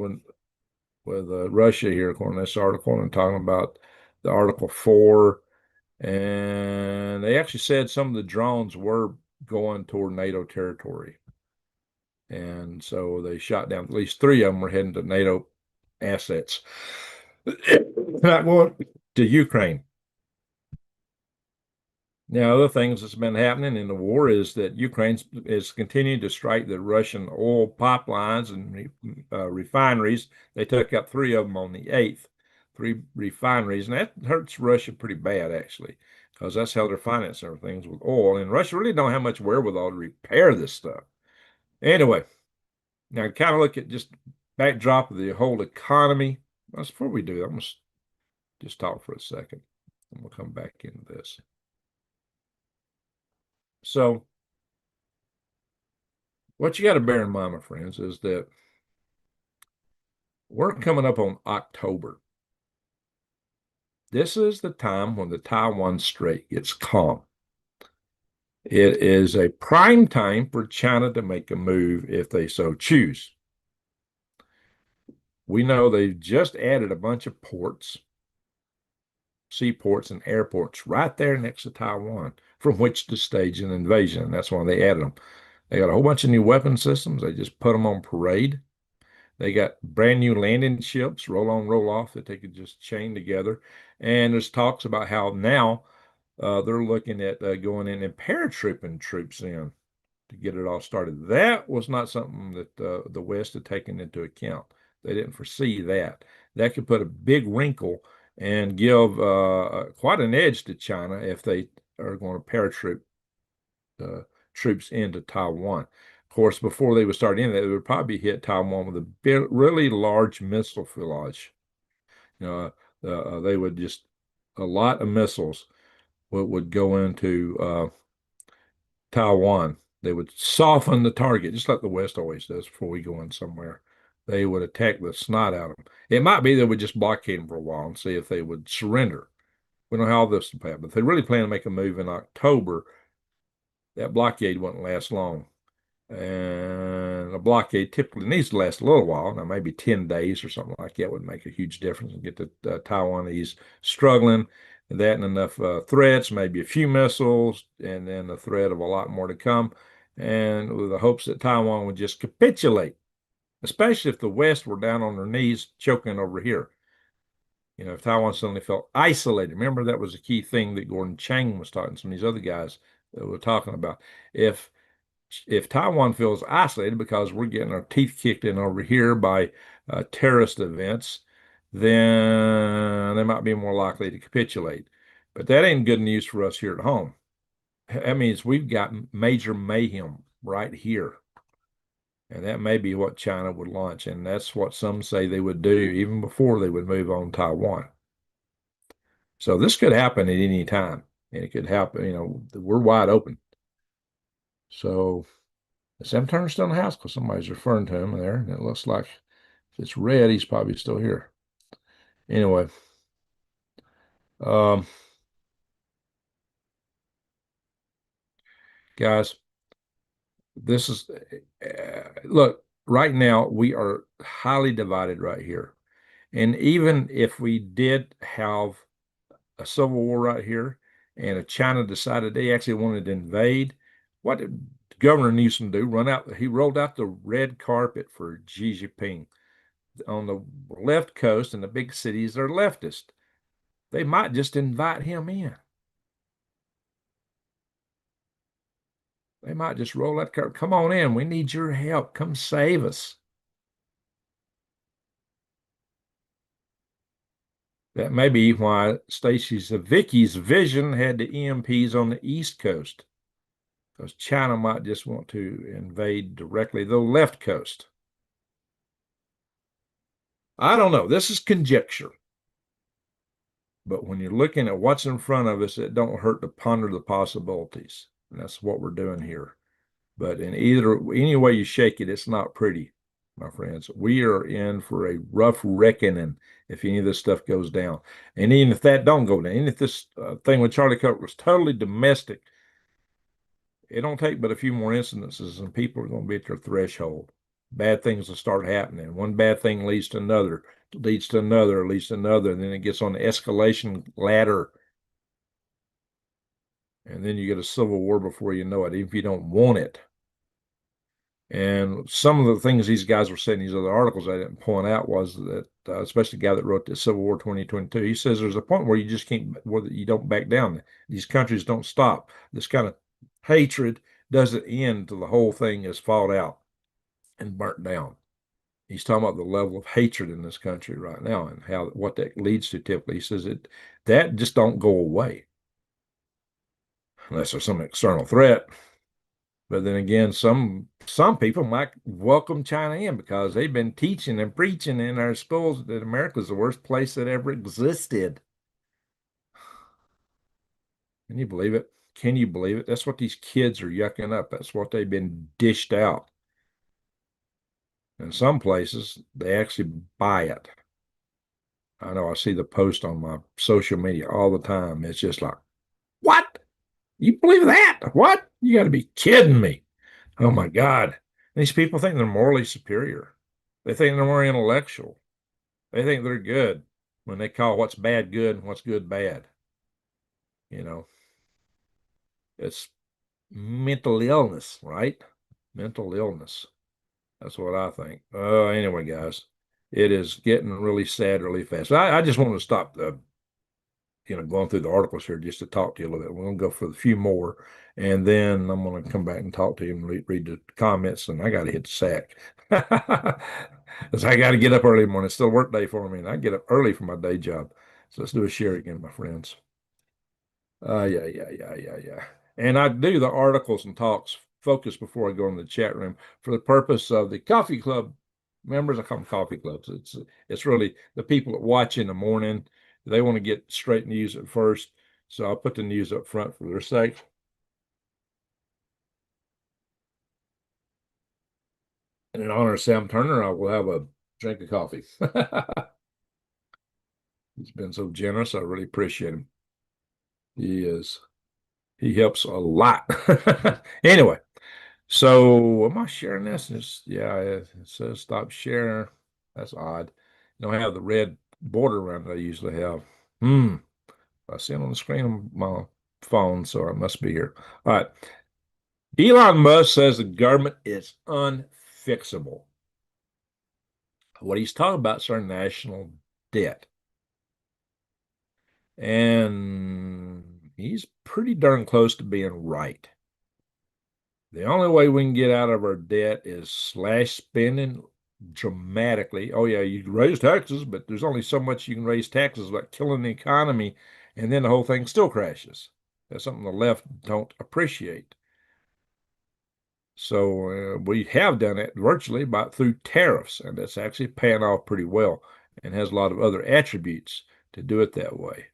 [SPEAKER 1] with Russia here, according to this article, and talking about the Article 4. And they actually said some of the drones were going toward NATO territory. And so they shot down, at least 3 of them were heading to NATO assets. Not going to Ukraine. Now, other things that's been happening in the war is that Ukraine is continuing to strike the Russian oil pipelines and refineries. They took up 3 of them on the 8th, 3 refineries, and that hurts Russia pretty bad, actually, because that's how they're financing everything with oil. And Russia really don't have much wherewithal to repair this stuff. Anyway, now kind of look at just backdrop of the whole economy. Before we do that, I'm going to just talk for a second, and we'll come back into this. So what you got to bear in mind, my friends, is that we're coming up on October. This is the time when the Taiwan Strait gets calm. It is a prime time for China to make a move if they so choose. We know they've just added a bunch of ports, seaports, and airports right there next to Taiwan from which to stage an invasion. And that's why they added them. They got a whole bunch of new weapon systems. They just put them on parade. They got brand new landing ships, roll on, roll off, that they could just chain together. And there's talks about how now they're looking at going in and paratrooping troops in to get it all started. That was not something that the West had taken into account. They didn't foresee that. That could put a big wrinkle and give quite an edge to China if they are going to paratroop troops into Taiwan. Of course, before they would start in, they would probably hit Taiwan with a really large missile filage. They would just a lot of missiles would go into Taiwan. They would soften the target, just like the West always does before we go in somewhere. They would attack the snot out of them. It might be they would just blockade them for a while and see if they would surrender. We don't know how this will happen. But if they really plan to make a move in October, that blockade wouldn't last long. And a blockade typically needs to last a little while. Now, maybe 10 days or something like that would make a huge difference and get the Taiwanese struggling. And that and enough threats, maybe a few missiles, and then the threat of a lot more to come. And with the hopes that Taiwan would just capitulate, especially if the West were down on their knees choking over here. If Taiwan suddenly felt isolated. Remember, that was a key thing that Gordon Chang was talking, some of these other guys that were talking about. If Taiwan feels isolated because we're getting our teeth kicked in over here by terrorist events, then they might be more likely to capitulate. But that ain't good news for us here at home. That means we've got major mayhem right here. And that may be what China would launch. And that's what some say they would do even before they would move on Taiwan. So this could happen at any time. And it could happen, we're wide open. So Sam Turner's still in the house because somebody's referring to him there. And it looks like if it's red, he's probably still here. Anyway, um, guys, this is look, right now we are highly divided right here. And even if we did have a civil war right here and if China decided they actually wanted to invade, what did Governor Newsom do? He rolled out the red carpet for Xi Jinping. On the left coast and the big cities, they're leftist. They might just invite him in. They might just roll that carpet. Come on in. We need your help. Come save us. That may be why Vicky's vision had the EMPs on the East Coast, because China might just want to invade directly the left coast. I don't know. This is conjecture. But when you're looking at what's in front of us, it don't hurt to ponder the possibilities. And that's what we're doing here. But any way you shake it, it's not pretty, my friends. We are in for a rough reckoning if any of this stuff goes down. And even if that don't go down, even if this thing with Charlie Kirk was totally domestic, it don't take but a few more incidences and people are going to be at their threshold. Bad things will start happening. One bad thing leads to another, leads to another, leads to another, and then it gets on the escalation ladder. And then you get a civil war before you know it, even if you don't want it. And some of the things these guys were saying, these other articles I didn't point out, was that, especially the guy that wrote the Civil War 2022, he says there's a point where you just can't, where you don't back down. These countries don't stop. This kind of hatred doesn't end until the whole thing is fought out and burnt down. He's talking about the level of hatred in this country right now and what that leads to typically. He says that just don't go away unless there's some external threat. But then again, some people might welcome China in because they've been teaching and preaching in our schools that America is the worst place that ever existed. Can you believe it? Can you believe it? That's what these kids are yucking up. That's what they've been dished out. In some places, they actually buy it. I know I see the post on my social media all the time. It's just like, what? You believe that? What? You got to be kidding me. Oh my God. These people think they're morally superior. They think they're more intellectual. They think they're good when they call what's bad good and what's good bad. You know, it's mental illness, right? Mental illness. That's what I think. Anyway, guys, it is getting really sad really fast. I just want to stop going through the articles here just to talk to you a little bit. We're going to go for a few more, and then I'm going to come back and talk to you and read the comments, and I got to hit the sack. Because I got to get up early in the morning. It's still work day for me, and I get up early for my day job. So let's do a share again, my friends. Yeah. And I do the articles and talks focus before I go in the chat room for the purpose of the coffee club members. I call them coffee clubs. It's really the people that watch in the morning. They want to get straight news at first. So I'll put the news up front for their sake. And in honor of Sam Turner, I will have a drink of coffee. He's been so generous. I really appreciate him. He is. He helps a lot. Anyway, so am I sharing this? Yeah, it says stop sharing. That's odd. You don't have the red border around it I usually have. I see it on the screen on my phone, so I must be here. All right. Elon Musk says the government is unfixable. What he's talking about is our national debt. And he's pretty darn close to being right. The only way we can get out of our debt is slash spending dramatically. Oh, yeah, you can raise taxes, but there's only so much you can raise taxes without killing the economy, and then the whole thing still crashes. That's something the left don't appreciate. So we have done it virtually through tariffs, and that's actually paying off pretty well and has a lot of other attributes to do it that way.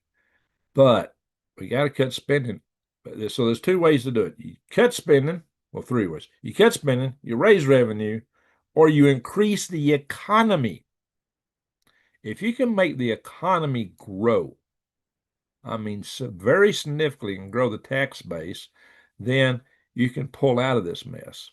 [SPEAKER 1] But we got to cut spending. So there's two ways to do it. You cut spending, well, three ways. You cut spending, you raise revenue, or you increase the economy. If you can make the economy grow, I mean, so very significantly and grow the tax base, then you can pull out of this mess.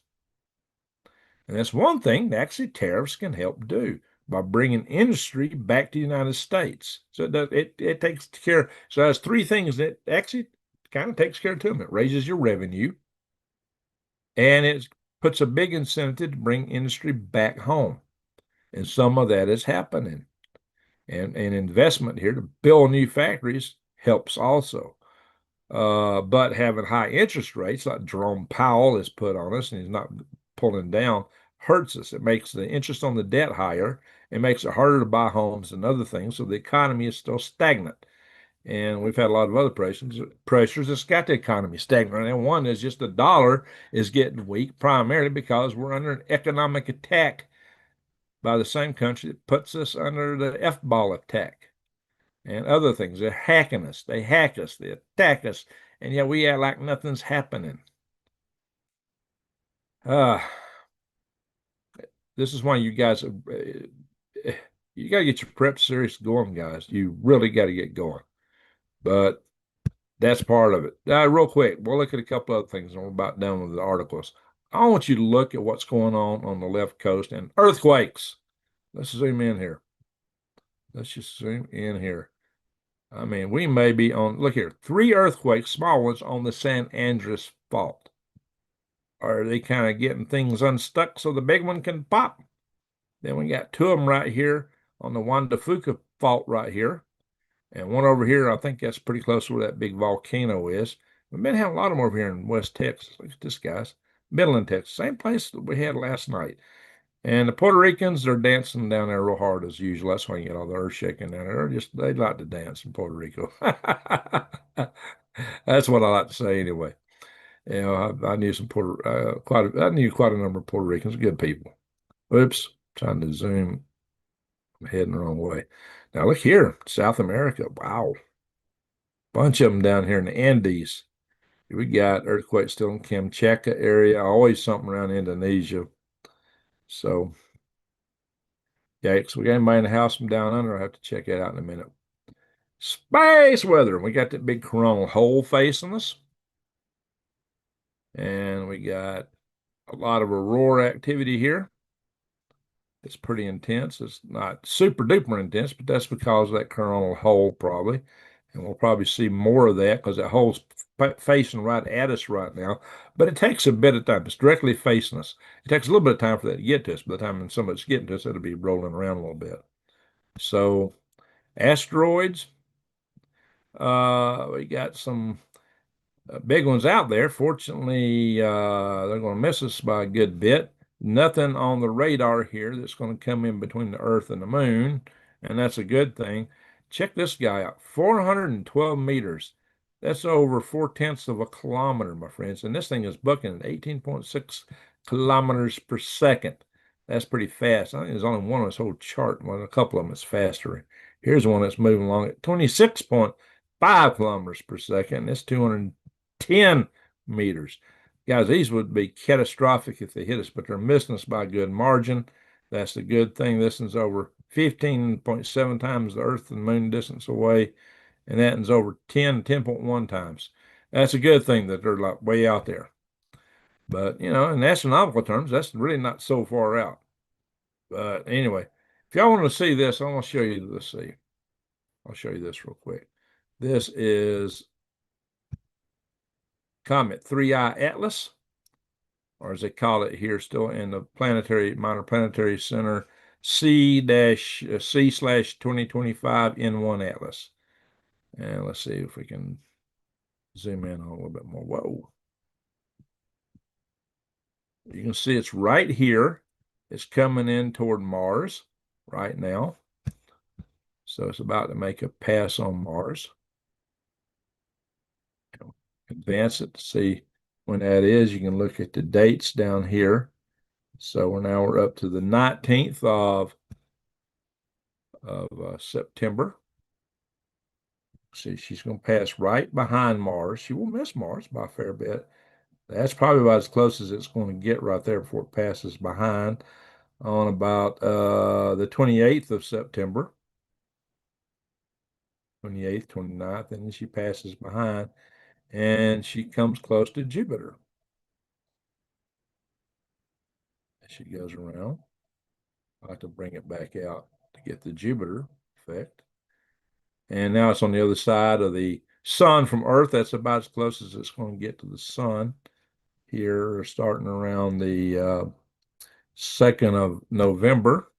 [SPEAKER 1] And that's one thing that actually tariffs can help do by bringing industry back to the United States. So it takes care. So there's three things that actually kind of takes care of them. It raises your revenue, and it puts a big incentive to bring industry back home. And some of that is happening. And investment here to build new factories helps also. But having high interest rates, like Jerome Powell has put on us, and he's not pulling down, hurts us. It makes the interest on the debt higher. It makes it harder to buy homes and other things. So the economy is still stagnant. And we've had a lot of other pressures that's got the economy stagnant. And one is just the dollar is getting weak, primarily because we're under an economic attack by the same country that puts us under the F-ball attack and other things. They're hacking us. They hack us. They attack us. And yet we act like nothing's happening. This is why you guys, you got to get your prep series going, guys. You really got to get going. But that's part of it. Real quick, we'll look at a couple other things, and we're about done with the articles. I want you to look at what's going on the left coast and earthquakes. Let's zoom in here. Let's just zoom in here. I mean, we may be on, look here, 3 earthquakes, small ones, on the San Andreas Fault. Are they kind of getting things unstuck so the big one can pop? Then we got 2 of them right here on the Juan de Fuca Fault right here. And one over here, I think that's pretty close to where that big volcano is. We've been having a lot of them over here in West Texas. Look at this, guys. Midland, Texas. Same place that we had last night. And the Puerto Ricans, they're dancing down there real hard as usual. That's why you get all the earth shaking down there. They like to dance in Puerto Rico. That's what I like to say anyway. You know, I knew I knew quite a number of Puerto Ricans, good people. Oops, trying to zoom. I'm heading the wrong way. Now look here, South America. Wow. Bunch of them down here in the Andes. We got earthquakes still in Kamchatka area, always something around Indonesia. So, yikes. We got anybody in the house from down under? I'll have to check that out in a minute. Space weather. We got that big coronal hole facing us. And we got a lot of aurora activity here. It's pretty intense. It's not super duper intense, but that's because of that coronal hole probably. And we'll probably see more of that because that hole's facing right at us right now. But it takes a bit of time. It's directly facing us. It takes a little bit of time for that to get to us. By the time somebody's getting to us, it'll be rolling around a little bit. So asteroids, we got some big ones out there. Fortunately, they're going to miss us by a good bit. Nothing on the radar here that's going to come in between the Earth and the Moon, and that's a good thing. Check this guy out, 412 meters. That's over 4/10 of a kilometer, my friends. And this thing is booking at 18.6 kilometers per second. That's pretty fast. I think there's only one on this whole chart. Well, a couple of them is faster. Here's one that's moving along at 26.5 kilometers per second. It's 210 meters. Guys, these would be catastrophic if they hit us, but they're missing us by a good margin. That's the good thing. This one's over 15.7 times the Earth and Moon distance away, and that one's over 10.1 times. That's a good thing that they're like way out there. But, you know, in astronomical terms, that's really not so far out. But anyway, if y'all want to see this, I want to show you, let's see. I'll show you this real quick. This is Comet 3I Atlas, or as they call it here, still in the Minor Planetary Center, C/2025 N1 Atlas. And let's see if we can zoom in on a little bit more. Whoa. You can see it's right here. It's coming in toward Mars right now. So it's about to make a pass on Mars. Advance it to see when that is. You can look at the dates down here. So we're up to the 19th of September. See, she's going to pass right behind Mars. She will miss Mars by a fair bit. That's probably about as close as it's going to get right there before it passes behind on about the 28th of September. 28th, 29th, and then she passes behind and she comes close to Jupiter. She goes around. I like to bring it back out to get the Jupiter effect. And now it's on the other side of the sun from Earth. That's about as close as it's going to get to the sun here, starting around the 2nd of November.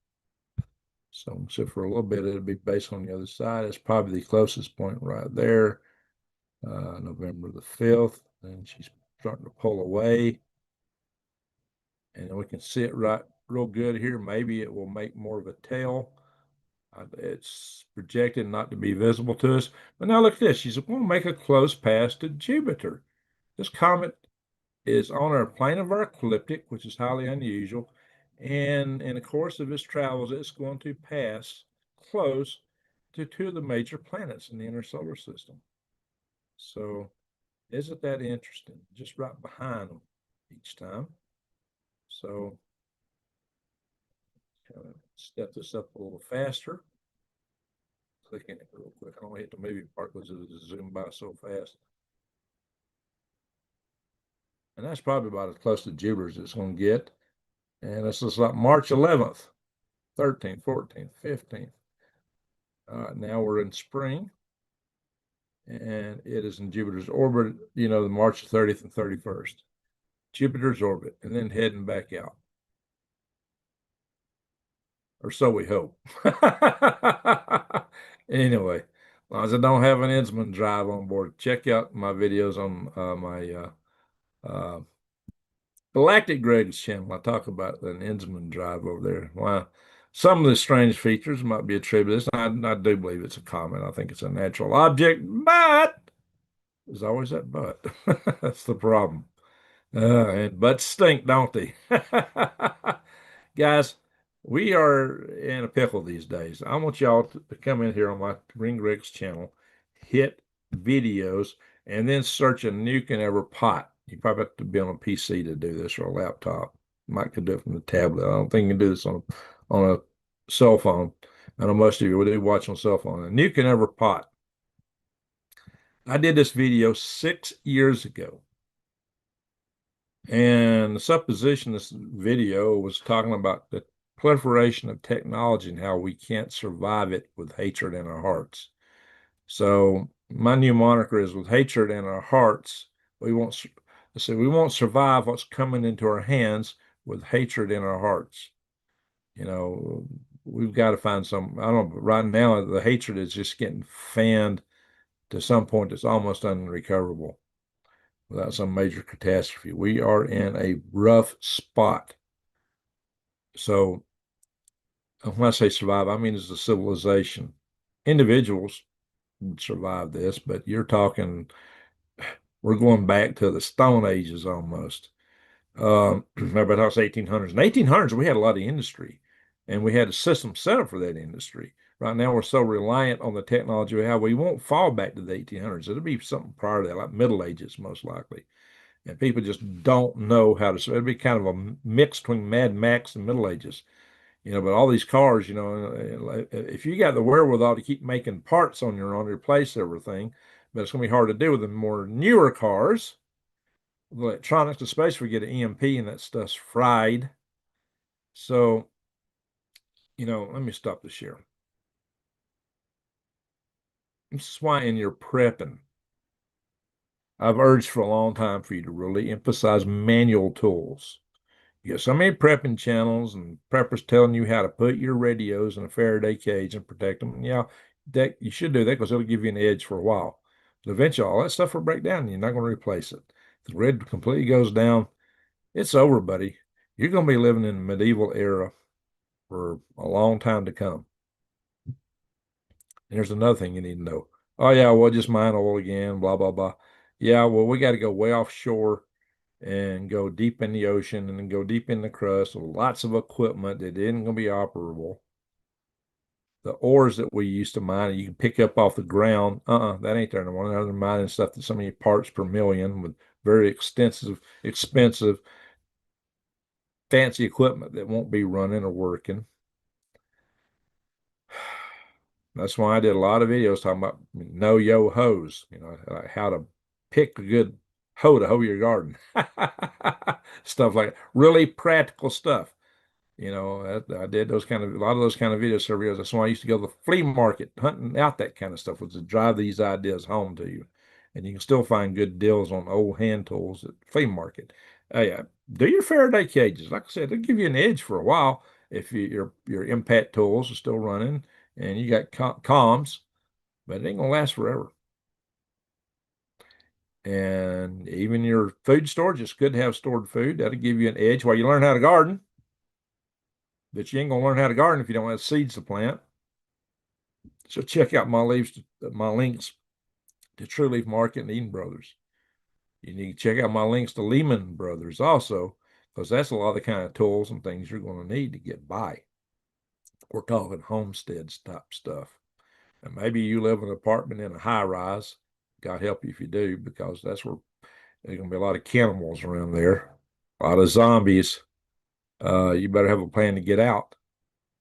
[SPEAKER 1] So for a little bit, it'll be based on the other side. It's probably the closest point right there, November the 5th. And she's starting to pull away. And we can see it right real good here. Maybe it will make more of a tail. It's projected not to be visible to us. But now look at this. She's going to make a close pass to Jupiter. This comet is on a plane of our ecliptic, which is highly unusual. And in the course of its travels, it's going to pass close to two of the major planets in the inner solar system. So isn't that interesting? Just right behind them each time. So step this up a little faster. Clicking it real quick. I don't hit the movie part because it zoomed by so fast. And that's probably about as close to Jupiter as it's going to get. And this is like March 11th, 13th, 14th, 15th. All right, now we're in spring. And it is in Jupiter's orbit, the March 30th and 31st. Jupiter's orbit, and then heading back out. Or so we hope. Anyway, as long as I don't have an Insman drive on board, check out my videos on my Galactic Greg's channel. I talk about an Insman drive over there. Wow. Some of the strange features might be attributed. I do believe it's a comet. I think it's a natural object, but there's always that but. That's the problem. And butts stink, don't they? Guys, we are in a pickle these days. I want y'all to come in here on my Green Greg's channel, hit videos, and then search a Nuke in every pot. You probably have to be on a PC to do this or a laptop. Might could do it from the tablet. I don't think you can do this on a cell phone. I know most of you do watch on cell phone. A Nuke in every pot. I did this video 6 years ago. And the supposition this video was talking about the proliferation of technology and how we can't survive it with hatred in our hearts. So my new moniker is with hatred in our hearts, we won't survive what's coming into our hands with hatred in our hearts. We've got to find some, I don't know, right now the hatred is just getting fanned to some point that's almost unrecoverable without some major catastrophe. We are in a rough spot. So when I say survive, I mean as a civilization. Individuals survive this, but you're talking, we're going back to the Stone Ages almost. Remember that was 1800s. In the 1800s, we had a lot of industry, and we had a system set up for that industry. Right now, we're so reliant on the technology we have, we won't fall back to the 1800s. It'll be something prior to that, like Middle Ages, most likely. And people just don't know how to. So it'd be kind of a mix between Mad Max and Middle Ages, But all these cars, if you got the wherewithal to keep making parts on your own, replace everything, but it's going to be hard to do with the more newer cars. The electronics, the space we get an EMP and that stuff's fried. So, let me stop this here. This is why in your prepping, I've urged for a long time for you to really emphasize manual tools. You got so many prepping channels and preppers telling you how to put your radios in a Faraday cage and protect them. And yeah, that you should do that because it'll give you an edge for a while. But eventually, all that stuff will break down and you're not going to replace it. The grid completely goes down. It's over, buddy. You're going to be living in the medieval era for a long time to come. And here's another thing you need to know. Oh, yeah, well, just mine oil again, blah, blah, blah. Yeah, well, we got to go way offshore and go deep in the ocean and then go deep in the crust with lots of equipment that isn't going to be operable. the ores that we used to mine, you can pick up off the ground. That ain't there no more. They're mining stuff that's so many parts per million with very expensive, fancy equipment that won't be running or working. That's why I did a lot of videos talking about no-yo hoes, like how to pick a good hoe to hoe your garden. Stuff like really practical stuff. I did a lot of those kind of videos several years. That's why I used to go to the flea market hunting out that kind of stuff, was to drive these ideas home to you. And you can still find good deals on old hand tools at the flea market. Yeah, do your Faraday cages. Like I said, they'll give you an edge for a while if your impact tools are still running and you got comms, but it ain't gonna last forever. And even your food storage, it's good to have stored food. That'll give you an edge while you learn how to garden. But you ain't gonna learn how to garden if you don't have seeds to plant. So check out my links to True Leaf Market and Eden Brothers. You need to check out my links to Lehman Brothers also, because that's a lot of the kind of tools and things you're going to need to get by. We're talking homesteads type stuff. And maybe you live in an apartment in a high rise. God help you if you do, because that's where there's going to be a lot of cannibals around there, a lot of zombies. You better have a plan to get out.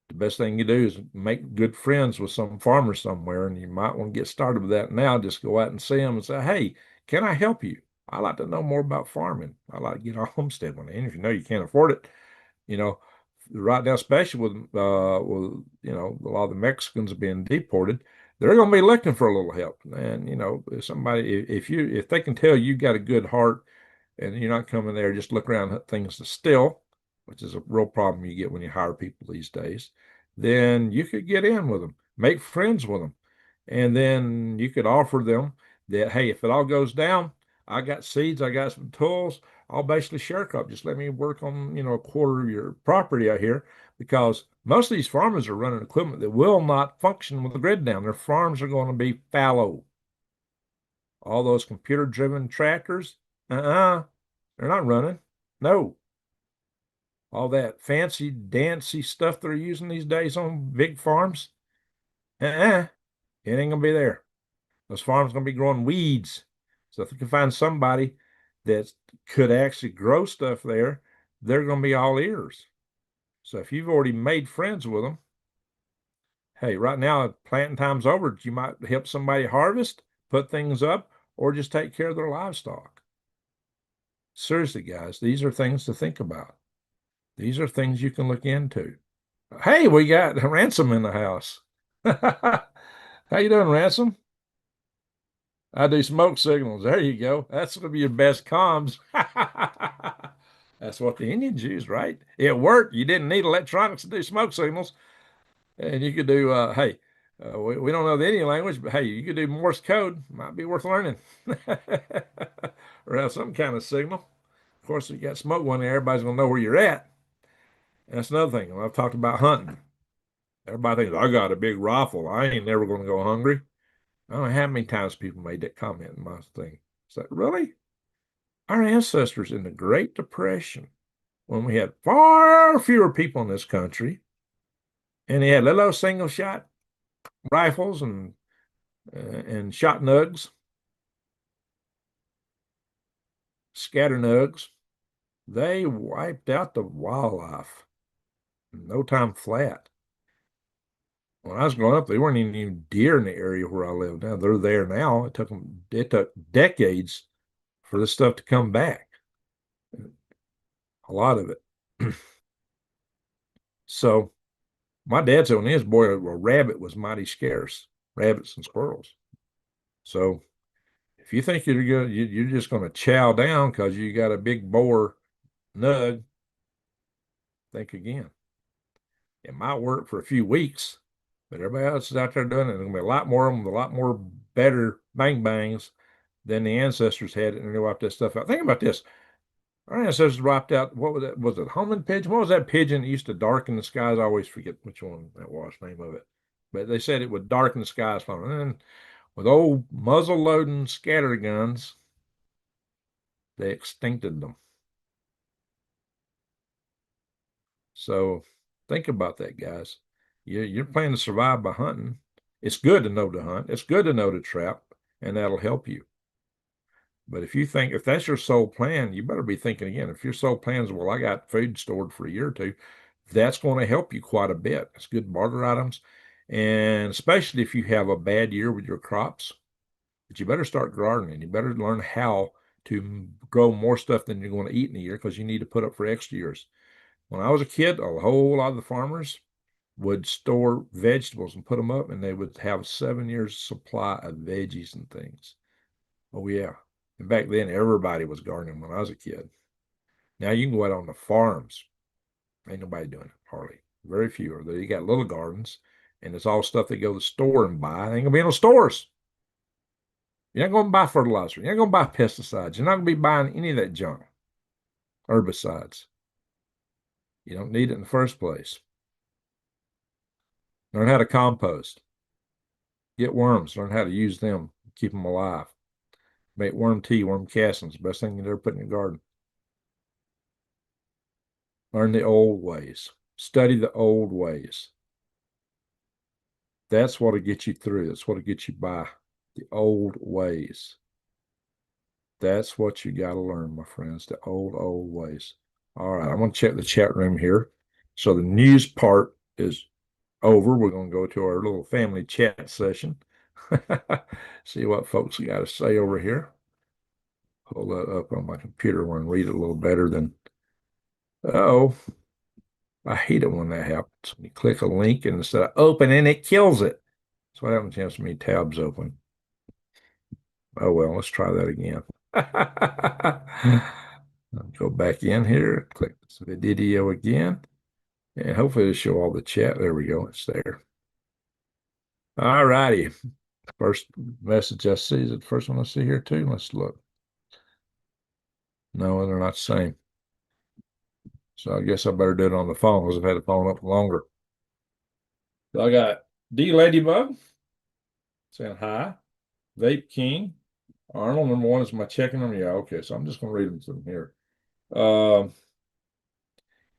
[SPEAKER 1] The best thing you do is make good friends with some farmer somewhere, and you might want to get started with that now. Just go out and see them and say, "Hey, can I help you? I like to know more about farming. I like to get a homestead one." And if you know you can't afford it, you know, right now, especially with a lot of the Mexicans being deported, they're going to be looking for a little help. And if somebody, if they can tell you got a good heart, and you're not coming there just look around at things to steal, which is a real problem you get when you hire people these days, then you could get in with them, make friends with them, and then you could offer them that, hey, if it all goes down, I got seeds, I got some tools, I'll basically share crop. Just let me work on, a quarter of your property out here, because most of these farmers are running equipment that will not function with the grid down. Their farms are going to be fallow. All those computer-driven tractors, they're not running. No. All that fancy, dancy stuff they're using these days on big farms, it ain't gonna be there. Those farms are gonna be growing weeds. So if you can find somebody that could actually grow stuff there, they're gonna be all ears. So if you've already made friends with them, hey, right now planting time's over. You might help somebody harvest, put things up, or just take care of their livestock. Seriously, guys, these are things to think about. These are things you can look into. Hey, we got Ransom in the house. How you doing, Ransom? I do smoke signals. There you go. That's going to be your best comms. That's what the Indians use, right? It worked. You didn't need electronics to do smoke signals. And you could do, we don't know the Indian language, but hey, you could do Morse code. Might be worth learning. Or have some kind of signal. Of course, if you got smoke one there, everybody's going to know where you're at. And that's another thing. When I've talked about hunting, everybody thinks, I got a big rifle. I ain't never going to go hungry. I don't know how many times people made that comment in my thing. It's like, really? Our ancestors in the Great Depression, when we had far fewer people in this country, and they had little single shot rifles and shot nugs, scatter nugs, they wiped out the wildlife in no time flat. When I was growing up, there weren't any deer in the area where I live now. They're there now. It took decades for this stuff to come back. A lot of it. So my dad said when he was a boy, a rabbit was mighty scarce, rabbits and squirrels. So if you think you're just going to chow down because you got a big boar nug, think again. It might work for a few weeks, but everybody else is out there doing it. There's going to be a lot more of them, a lot more better bang bangs than the ancestors had, and they wiped that stuff out. Think about this. Our ancestors wiped out, what was that? Was it homing pigeon? What was that pigeon that used to darken the skies? I always forget which one that was, name of it. But they said it would darken the skies for them. And then with old muzzle loading scatter guns, they extincted them. So think about that, guys. You're planning to survive by hunting. It's good to know to hunt. It's good to know to trap, and that'll help you. But if that's your sole plan, you better be thinking again. If your sole plan is, well, I got food stored for a year or two, that's going to help you quite a bit. It's good barter items. And especially if you have a bad year with your crops, but you better start gardening. You better learn how to grow more stuff than you're going to eat in a year because you need to put up for extra years. When I was a kid, a whole lot of the farmers would store vegetables and put them up, and they would have 7 years supply of veggies and things. Oh yeah. And back then everybody was gardening when I was a kid. Now you can go out on the farms. Ain't nobody doing it, hardly. Very few are there. You got little gardens, and it's all stuff they go to the store and buy. They ain't gonna be in the stores. You're not gonna buy fertilizer. You're not gonna buy pesticides. You're not gonna be buying any of that junk. Herbicides. You don't need it in the first place. Learn how to compost. Get worms. Learn how to use them. Keep them alive. Make worm tea, worm castings. Best thing you can ever put in your garden. Learn the old ways. Study the old ways. That's what'll get you through. That's what'll get you by. The old ways. That's what you got to learn, my friends. The old ways. All right, I'm going to check the chat room here. So the news part is over. We're going to go to our little family chat session. See what folks got to say over here. Pull that up on my computer and read it a little better than. Oh, I hate it when that happens. You click a link and instead of opening, it kills it. That's what happens when you have so many tabs open. Oh, well, let's try that again. Go back in here, click the video again, and hopefully it'll show all the chat. There we go. It's there. All righty. First message I see is the first one I see here too. Let's look. No, they're not the same. So I guess I better do it on the phone because I've had the phone up longer. So I got D Ladybug saying hi. Vape King. Arnold, number one is my checking them. Yeah, okay. So I'm just going to read them to them here.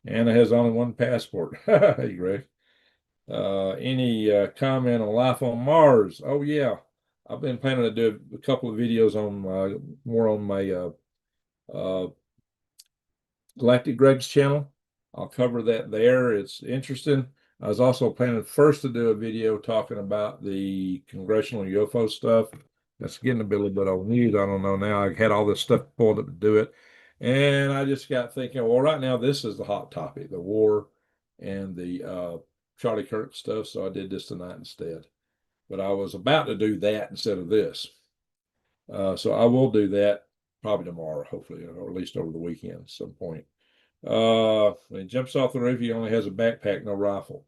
[SPEAKER 1] Anna has only one passport. Hey, Greg. Any comment on life on Mars? Oh, yeah. I've been planning to do a couple of videos on more on my Galactic Greg's channel. I'll cover that there. It's interesting. I was also planning first to do a video talking about the congressional UFO stuff. That's getting a little bit old news. I don't know now. I had all this stuff pulled up to do it. And I just got thinking, well, right now this is the hot topic, the war and the Charlie Kirk stuff. So I did this tonight instead. But I was about to do that instead of this. So I will do that probably tomorrow, hopefully, or at least over the weekend at some point. When he jumps off the roof, he only has a backpack, no rifle.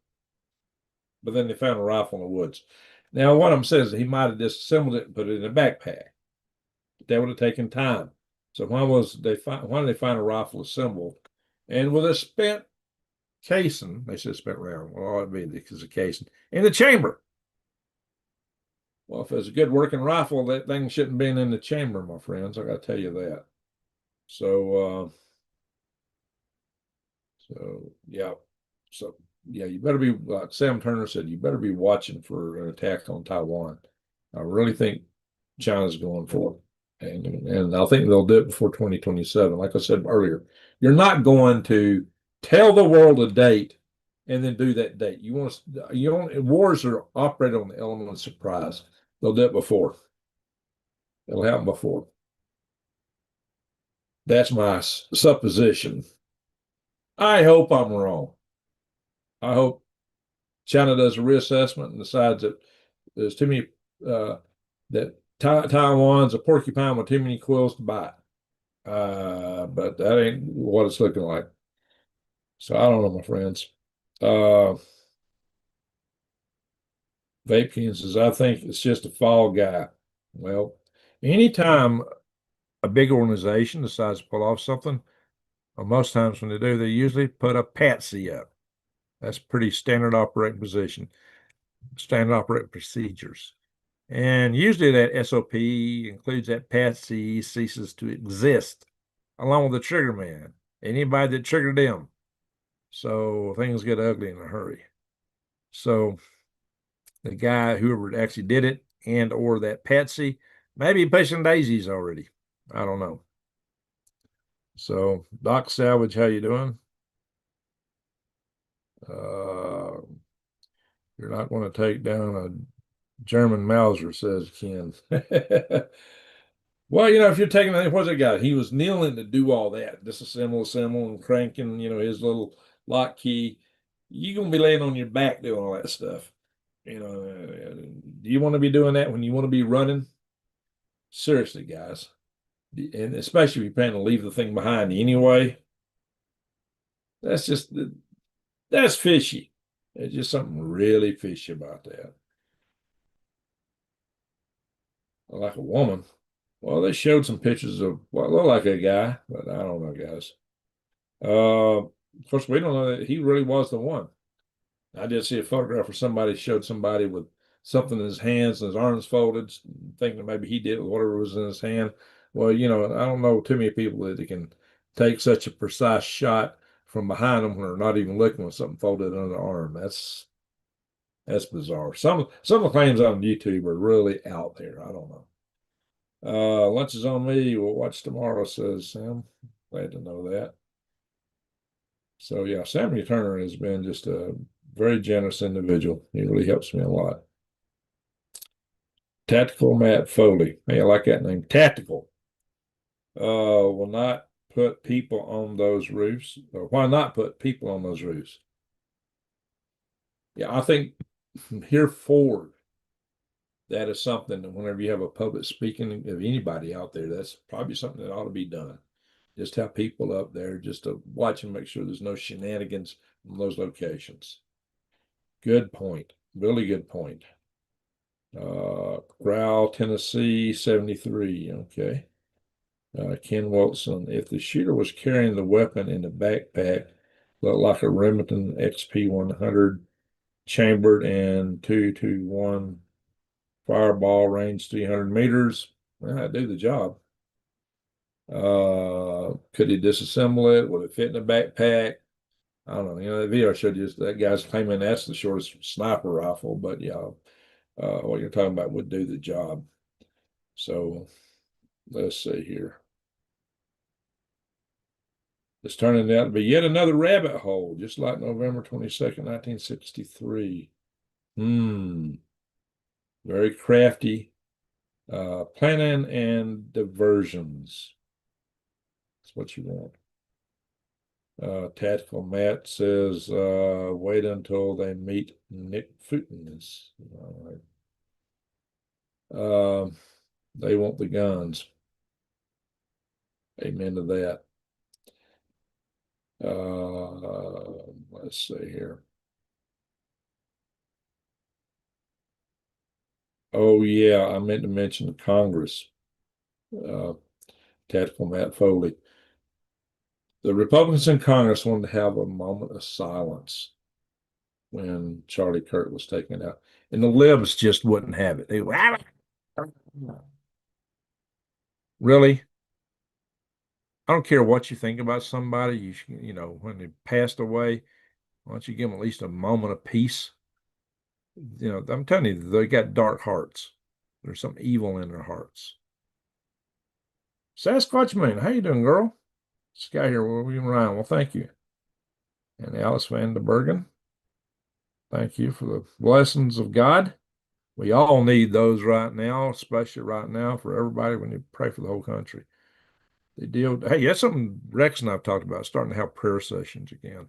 [SPEAKER 1] But then they found a rifle in the woods. Now, one of them says he might have disassembled it and put it in a backpack. That would have taken time. So why did they find a rifle assembled? And with a spent casing, they said spent round. Well, it'd be because of casing in the chamber. Well, if it's a good working rifle, that thing shouldn't be in the chamber, my friends. I got to tell you that. So, yeah. So yeah, you better be like Sam Turner said, you better be watching for an attack on Taiwan. I really think China's going for it. And I think they'll do it before 2027. Like I said earlier, you're not going to tell the world a date and then do that date. Wars are operated on the element of surprise. They'll do it before. It'll happen before. That's my supposition. I hope I'm wrong. I hope China does a reassessment and decides that there's too many, that Taiwan's a porcupine with too many quills to bite. But that ain't what it's looking like. So I don't know, my friends. Vape says, I think it's just a fall guy. Well, anytime a big organization decides to pull off something, or most times when they do, they usually put a patsy up. That's pretty standard operating position, standard operating procedures. And usually that SOP includes that patsy ceases to exist, along with the trigger man, anybody that triggered them. So things get ugly in a hurry. So the guy, whoever actually did it, and or that Patsy, maybe pushing daisies already. I don't know. So Doc Salvage, how you doing? Uh, you're not going to take down a German Mauser, says Ken. Well, if you're taking what's that guy? He was kneeling to do all that, disassemble, and cranking, his little lock key. You're gonna be laying on your back doing all that stuff. Do you want to be doing that when you want to be running? Seriously, guys, and especially if you plan to leave the thing behind anyway. That's just that's fishy. There's just something really fishy about that. Like a woman. Well, they showed some pictures of what looked like a guy, but I don't know, guys. Of course, we don't know that he really was the one. I did see a photograph where somebody showed somebody with something in his hands and his arms folded, thinking that maybe he did whatever was in his hand. Well, I don't know too many people that can take such a precise shot from behind them when they're not even looking with something folded under the arm. That's bizarre. Some of the claims on YouTube are really out there. I don't know. Lunch is on me. We'll watch tomorrow, says Sam. Glad to know that. So yeah, Samuel Turner has been just a very generous individual. He really helps me a lot. Tactical Matt Foley. Hey, I like that name. Tactical. Will not put people on those roofs. Or why not put people on those roofs? Yeah, I think here forward, that is something that whenever you have a public speaking of anybody out there, that's probably something that ought to be done. Just have people up there just to watch and make sure there's no shenanigans from those locations. Good point. Really good point. Growl, Tennessee, 73. Okay. Ken Wilson. If the shooter was carrying the weapon in the backpack, looked like a Remington XP 100 chambered and 221 fireball range 300 meters, well, that'd do the job. Could he disassemble it? Would it fit in a backpack? I don't know. The video showed you that guy's claiming that's the shortest sniper rifle, but yeah, what you're talking about would do the job. So let's see here. It's turning out to be yet another rabbit hole, just like November 22nd, 1963. Very crafty. Planning and diversions. That's what you want. Tactical Matt says, wait until they meet Nick Futeness. All right. They want the guns. Amen to that. Let's see here. Oh, yeah, I meant to mention the Congress. Tactical Matt Foley. The Republicans in Congress wanted to have a moment of silence when Charlie Kirk was taken out. And the libs just wouldn't have it. They really? I don't care what you think about somebody. When they passed away, why don't you give them at least a moment of peace? I'm telling you, they got dark hearts. There's some evil in their hearts. Sasquatch Moon, how you doing, girl? This guy here, William Ryan. Well, thank you. And Alice Van der Bergen, thank you for the blessings of God. We all need those right now, especially right now for everybody. We need to pray for the whole country. Hey, that's something Rex and I've talked about, starting to have prayer sessions again.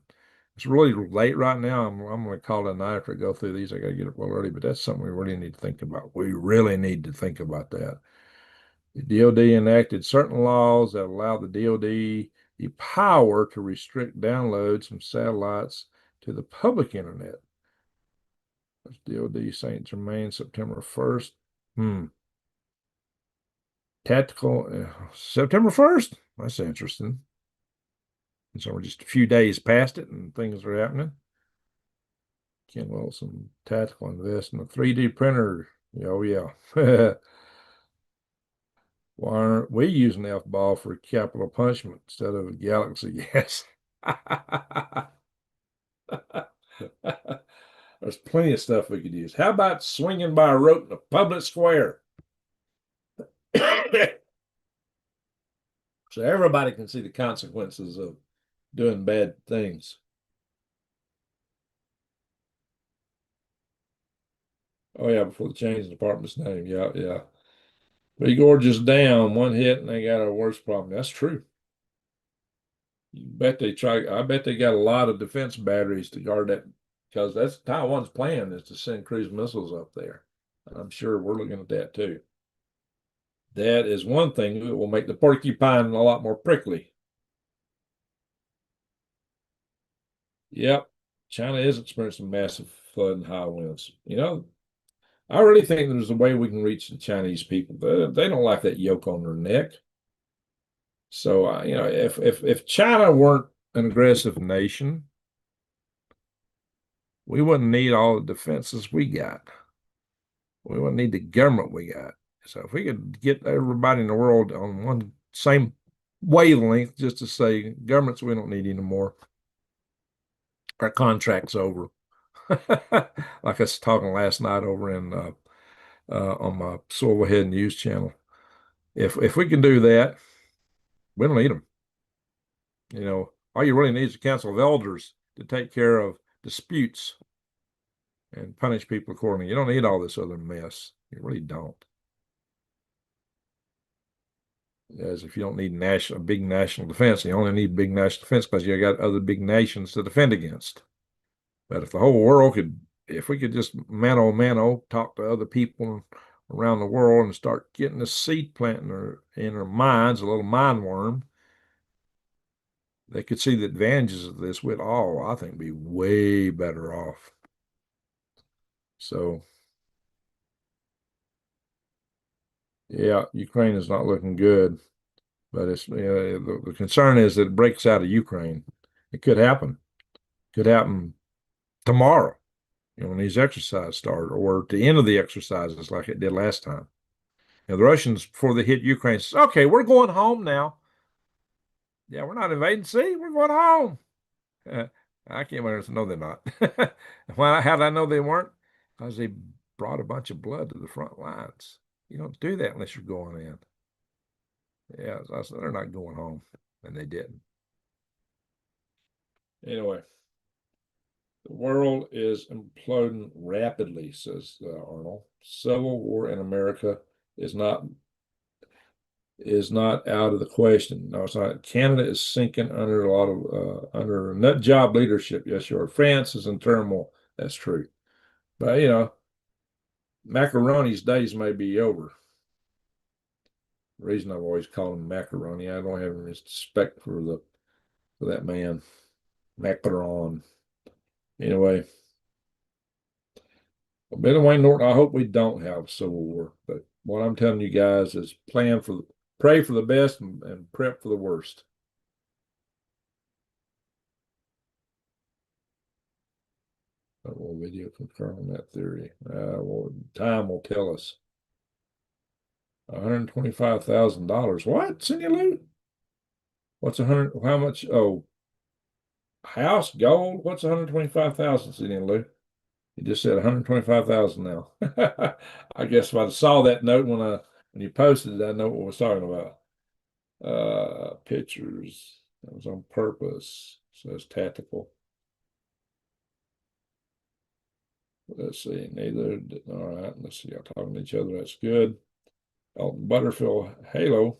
[SPEAKER 1] It's really late right now. I'm going to call it a night after I go through these. I got to get up well early, but that's something we really need to think about. We really need to think about that. The DOD enacted certain laws that allow the DOD the power to restrict downloads from satellites to the public internet. That's DOD St. Germain, September 1st. Tactical, September 1st. That's interesting. And so we're just a few days past it and things are happening. Ken Wilson, tactical investment, 3D printer. Oh, yeah. Why aren't we using F-ball for capital punishment instead of a galaxy gas? There's plenty of stuff we could use. How about swinging by a rope in a public square? So everybody can see the consequences of doing bad things. Oh yeah, before they change the department's name. Yeah, yeah. Three gorges down, one hit, and they got a worse problem. That's true. You bet they try. I bet they got a lot of defense batteries to guard that, because that's Taiwan's plan is to send cruise missiles up there. And I'm sure we're looking at that too. That is one thing that will make the porcupine a lot more prickly. Yep, China is experiencing massive flood and high winds. I really think there's a way we can reach the Chinese people. They don't like that yoke on their neck. So, if China weren't an aggressive nation, we wouldn't need all the defenses we got. We wouldn't need the government we got. So, if we could get everybody in the world on one same wavelength, just to say, governments we don't need anymore. Our contract's over. Like I was talking last night over in on my Silverhead News channel. If we can do that, we don't need them. All you really need is a council of elders to take care of disputes and punish people accordingly. You don't need all this other mess. You really don't. As if you don't need big national defense, you only need big national defense because you got other big nations to defend against. But if the whole world if we could just mano a mano talk to other people around the world and start getting the seed planting in their minds, a little mind worm, they could see the advantages of this. We'd all, I think, be way better off. So, yeah, Ukraine is not looking good, but the concern is that it breaks out of Ukraine. It could happen. Could happen tomorrow, when these exercises start, or at the end of the exercises, like it did last time. The Russians, before they hit Ukraine, says, "Okay, we're going home now." Yeah, we're not invading. See, we're going home. I can't understand. No, they're not. How did I know they weren't? Because they brought a bunch of blood to the front lines. You don't do that unless you're going in. Yeah, so they're not going home, and they didn't. Anyway, the world is imploding rapidly, says Arnold. Civil war in America is not out of the question. No, it's not. Canada is sinking under a lot of under nut job leadership. Yes, you are. France is in turmoil. That's true. But macaroni's days may be over. The reason I've always called him macaroni, I don't have any respect for that man, Macaron. Anyway, Ben and Wayne Norton, I hope we don't have a civil war. But what I'm telling you guys is pray for the best and prep for the worst. Will video confirm that theory? Time will tell us. $125,000. What? Cindy Lou? What's how much? Oh, house gold? What's 125,000, Cindy Lou? You just said 125,000 now. I guess if I saw that note when you posted it, I know what I was talking about. Pictures. That was on purpose. So it's tactical. Let's see. Neither. All right. Let's see. Y'all talking to each other. That's good. Elton Butterfield Halo.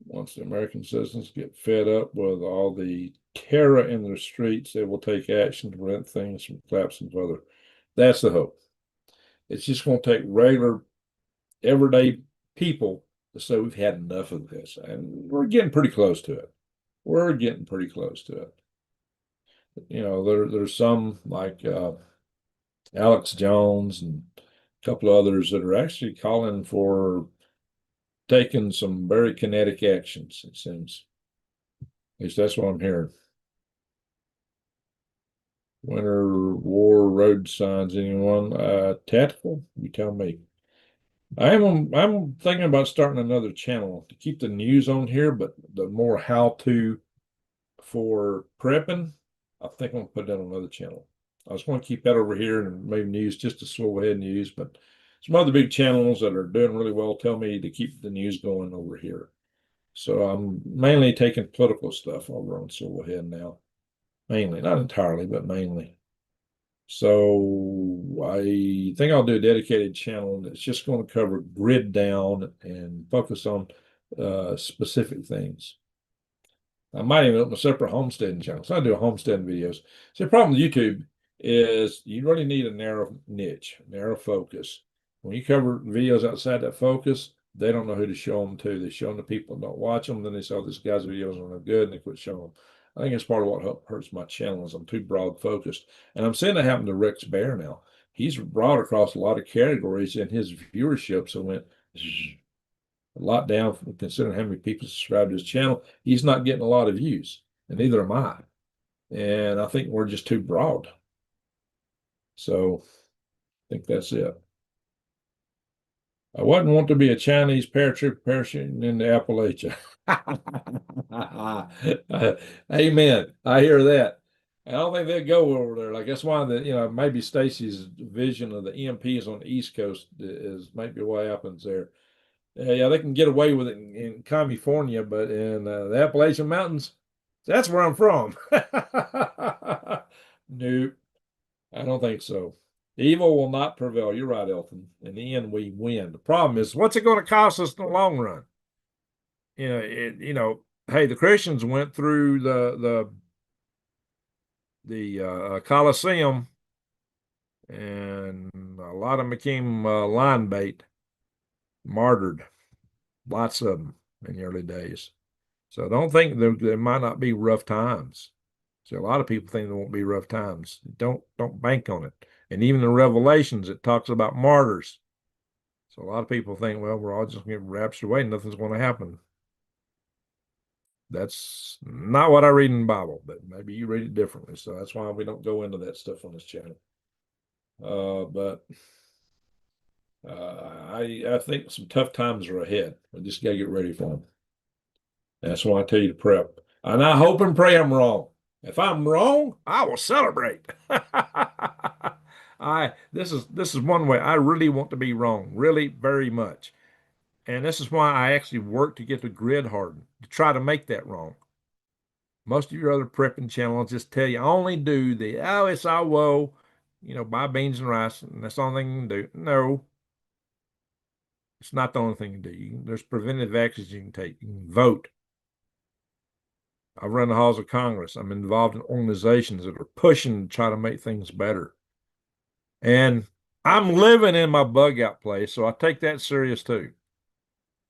[SPEAKER 1] Once the American citizens get fed up with all the terror in their streets, they will take action to prevent things from collapsing further. That's the hope. It's just going to take regular, everyday people to say we've had enough of this. And we're getting pretty close to it. We're getting pretty close to it. There's some like Alex Jones and a couple of others that are actually calling for taking some very kinetic actions, it seems. At least that's what I'm hearing. Winter war road signs, anyone? Tactical? You tell me. I'm thinking about starting another channel to keep the news on here, but the more how-to for prepping, I think I'm gonna put that on another channel. I was going to keep that over here and maybe news just to slow ahead news, but some other big channels that are doing really well tell me to keep the news going over here. So I'm mainly taking political stuff over on Silverhead now. Mainly, not entirely, but mainly. So I think I'll do a dedicated channel that's just going to cover grid down and focus on specific things. I might even open a separate homesteading channel. So I do homesteading videos. So the problem with YouTube is you really need a narrow niche, narrow focus. When you cover videos outside that focus, they don't know who to show them to. They show them to people that don't watch them. Then they say, oh, this guy's videos are no good, and they quit showing them. I think it's part of what hurts my channel is I'm too broad focused. And I'm seeing that happen to Rex Bear now. He's broad across a lot of categories, and his viewership so went a lot down considering how many people subscribe to his channel. He's not getting a lot of views, and neither am I. And I think we're just too broad. So I think that's it. I wouldn't want to be a Chinese paratrooper parachuting into Appalachia. Amen. I hear that. I don't think they'd go over there. Like that's why maybe Stacy's vision of the EMPs on the East Coast is maybe what happens there. Yeah, they can get away with it in California, but in the Appalachian Mountains, that's where I'm from. Nope, I don't think so. Evil will not prevail. You're right, Elton. In the end, we win. The problem is, what's it going to cost us in the long run? Hey, the Christians went through the Colosseum, and a lot of them became line bait, martyred. Lots of them in the early days. So don't think there might not be rough times. So a lot of people think there won't be rough times. Don't bank on it. And even in Revelations, it talks about martyrs. So a lot of people think, well, we're all just going to get raptured away, nothing's going to happen. That's not what I read in the Bible, but maybe you read it differently. So that's why we don't go into that stuff on this channel. But I think some tough times are ahead. We just got to get ready for them. That's why I tell you to prep. And I hope and pray I'm wrong. If I'm wrong, I will celebrate. This is one way I really want to be wrong, really very much. And this is why I actually work to get the grid hardened, to try to make that wrong. Most of your other prepping channels just tell you only do it's all woe, buy beans and rice, and that's the only thing you can do. No, it's not the only thing you can do. There's preventative actions you can take. You can vote. I run the halls of Congress. I'm involved in organizations that are pushing to try to make things better. And I'm living in my bug out place, so I take that serious too.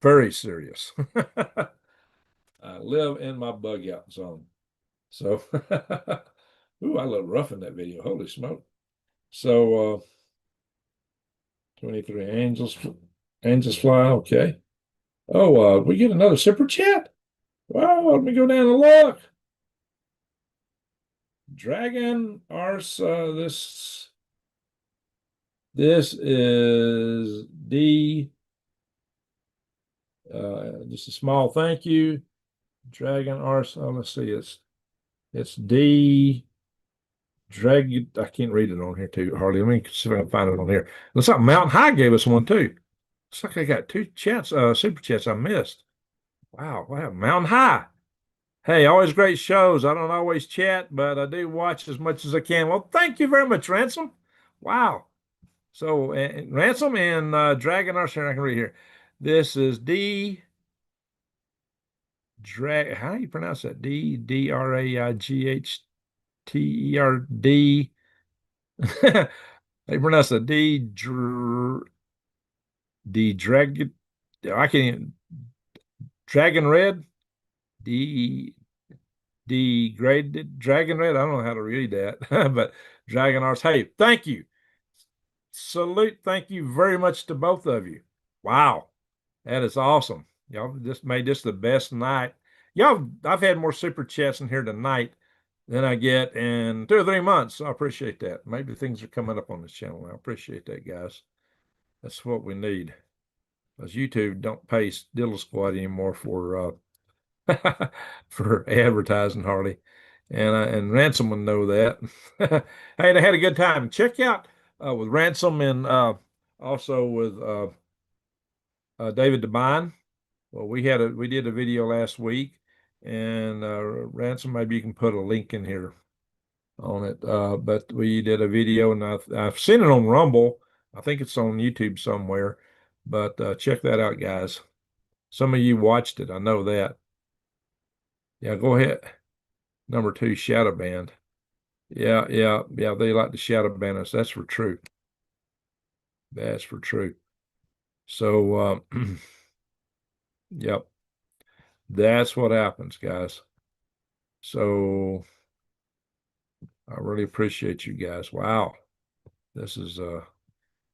[SPEAKER 1] Very serious. I live in my bug out zone. So, ooh, I love roughing that video. Holy smoke. So, 23 angels fly. Okay. Oh, we get another super chat. Wow, let me go down and look. Dragon Arse, this is D. Just a small thank you. Dragon Arse. Oh, let's see. It's D. Drag. I can't read it on here too, Harley. Let me see if I can find it on here. Looks like Mountain High gave us one too. Looks like I got two super chats I missed. Wow, Mountain High. Hey, always great shows. I don't always chat, but I do watch as much as I can. Well, thank you very much, Ransom. Wow. So, Ransom and Dragon Archer, I can read here. This is D. How do you pronounce that? Draighterd. They pronounce it Dragon. I can't. Dragon Red. D. Degraded Dragon Red. I don't know how to read that, but Dragon Arts. Hey, thank you. Salute. Thank you very much to both of you. Wow. That is awesome. Y'all just made this the best night. I've had more super chats in here tonight than I get in 2 or 3 months. So I appreciate that. Maybe things are coming up on this channel. I appreciate that, guys. That's what we need. Because YouTube don't pay Diddle Squad anymore for for advertising, Harley. And Ransom would know that. Hey, they had a good time. Check out with Ransom and also with David Devine. Well, we did a video last week, and Ransom, maybe you can put a link in here on it. But we did a video, and I've seen it on Rumble. I think it's on YouTube somewhere. But check that out, guys. Some of you watched it. I know that. Yeah, go ahead. Number two, shadow band. Yeah, yeah, yeah. They like to shadow ban us. That's for true. That's for true. So, yep, that's what happens, guys. So I really appreciate you guys. Wow. This is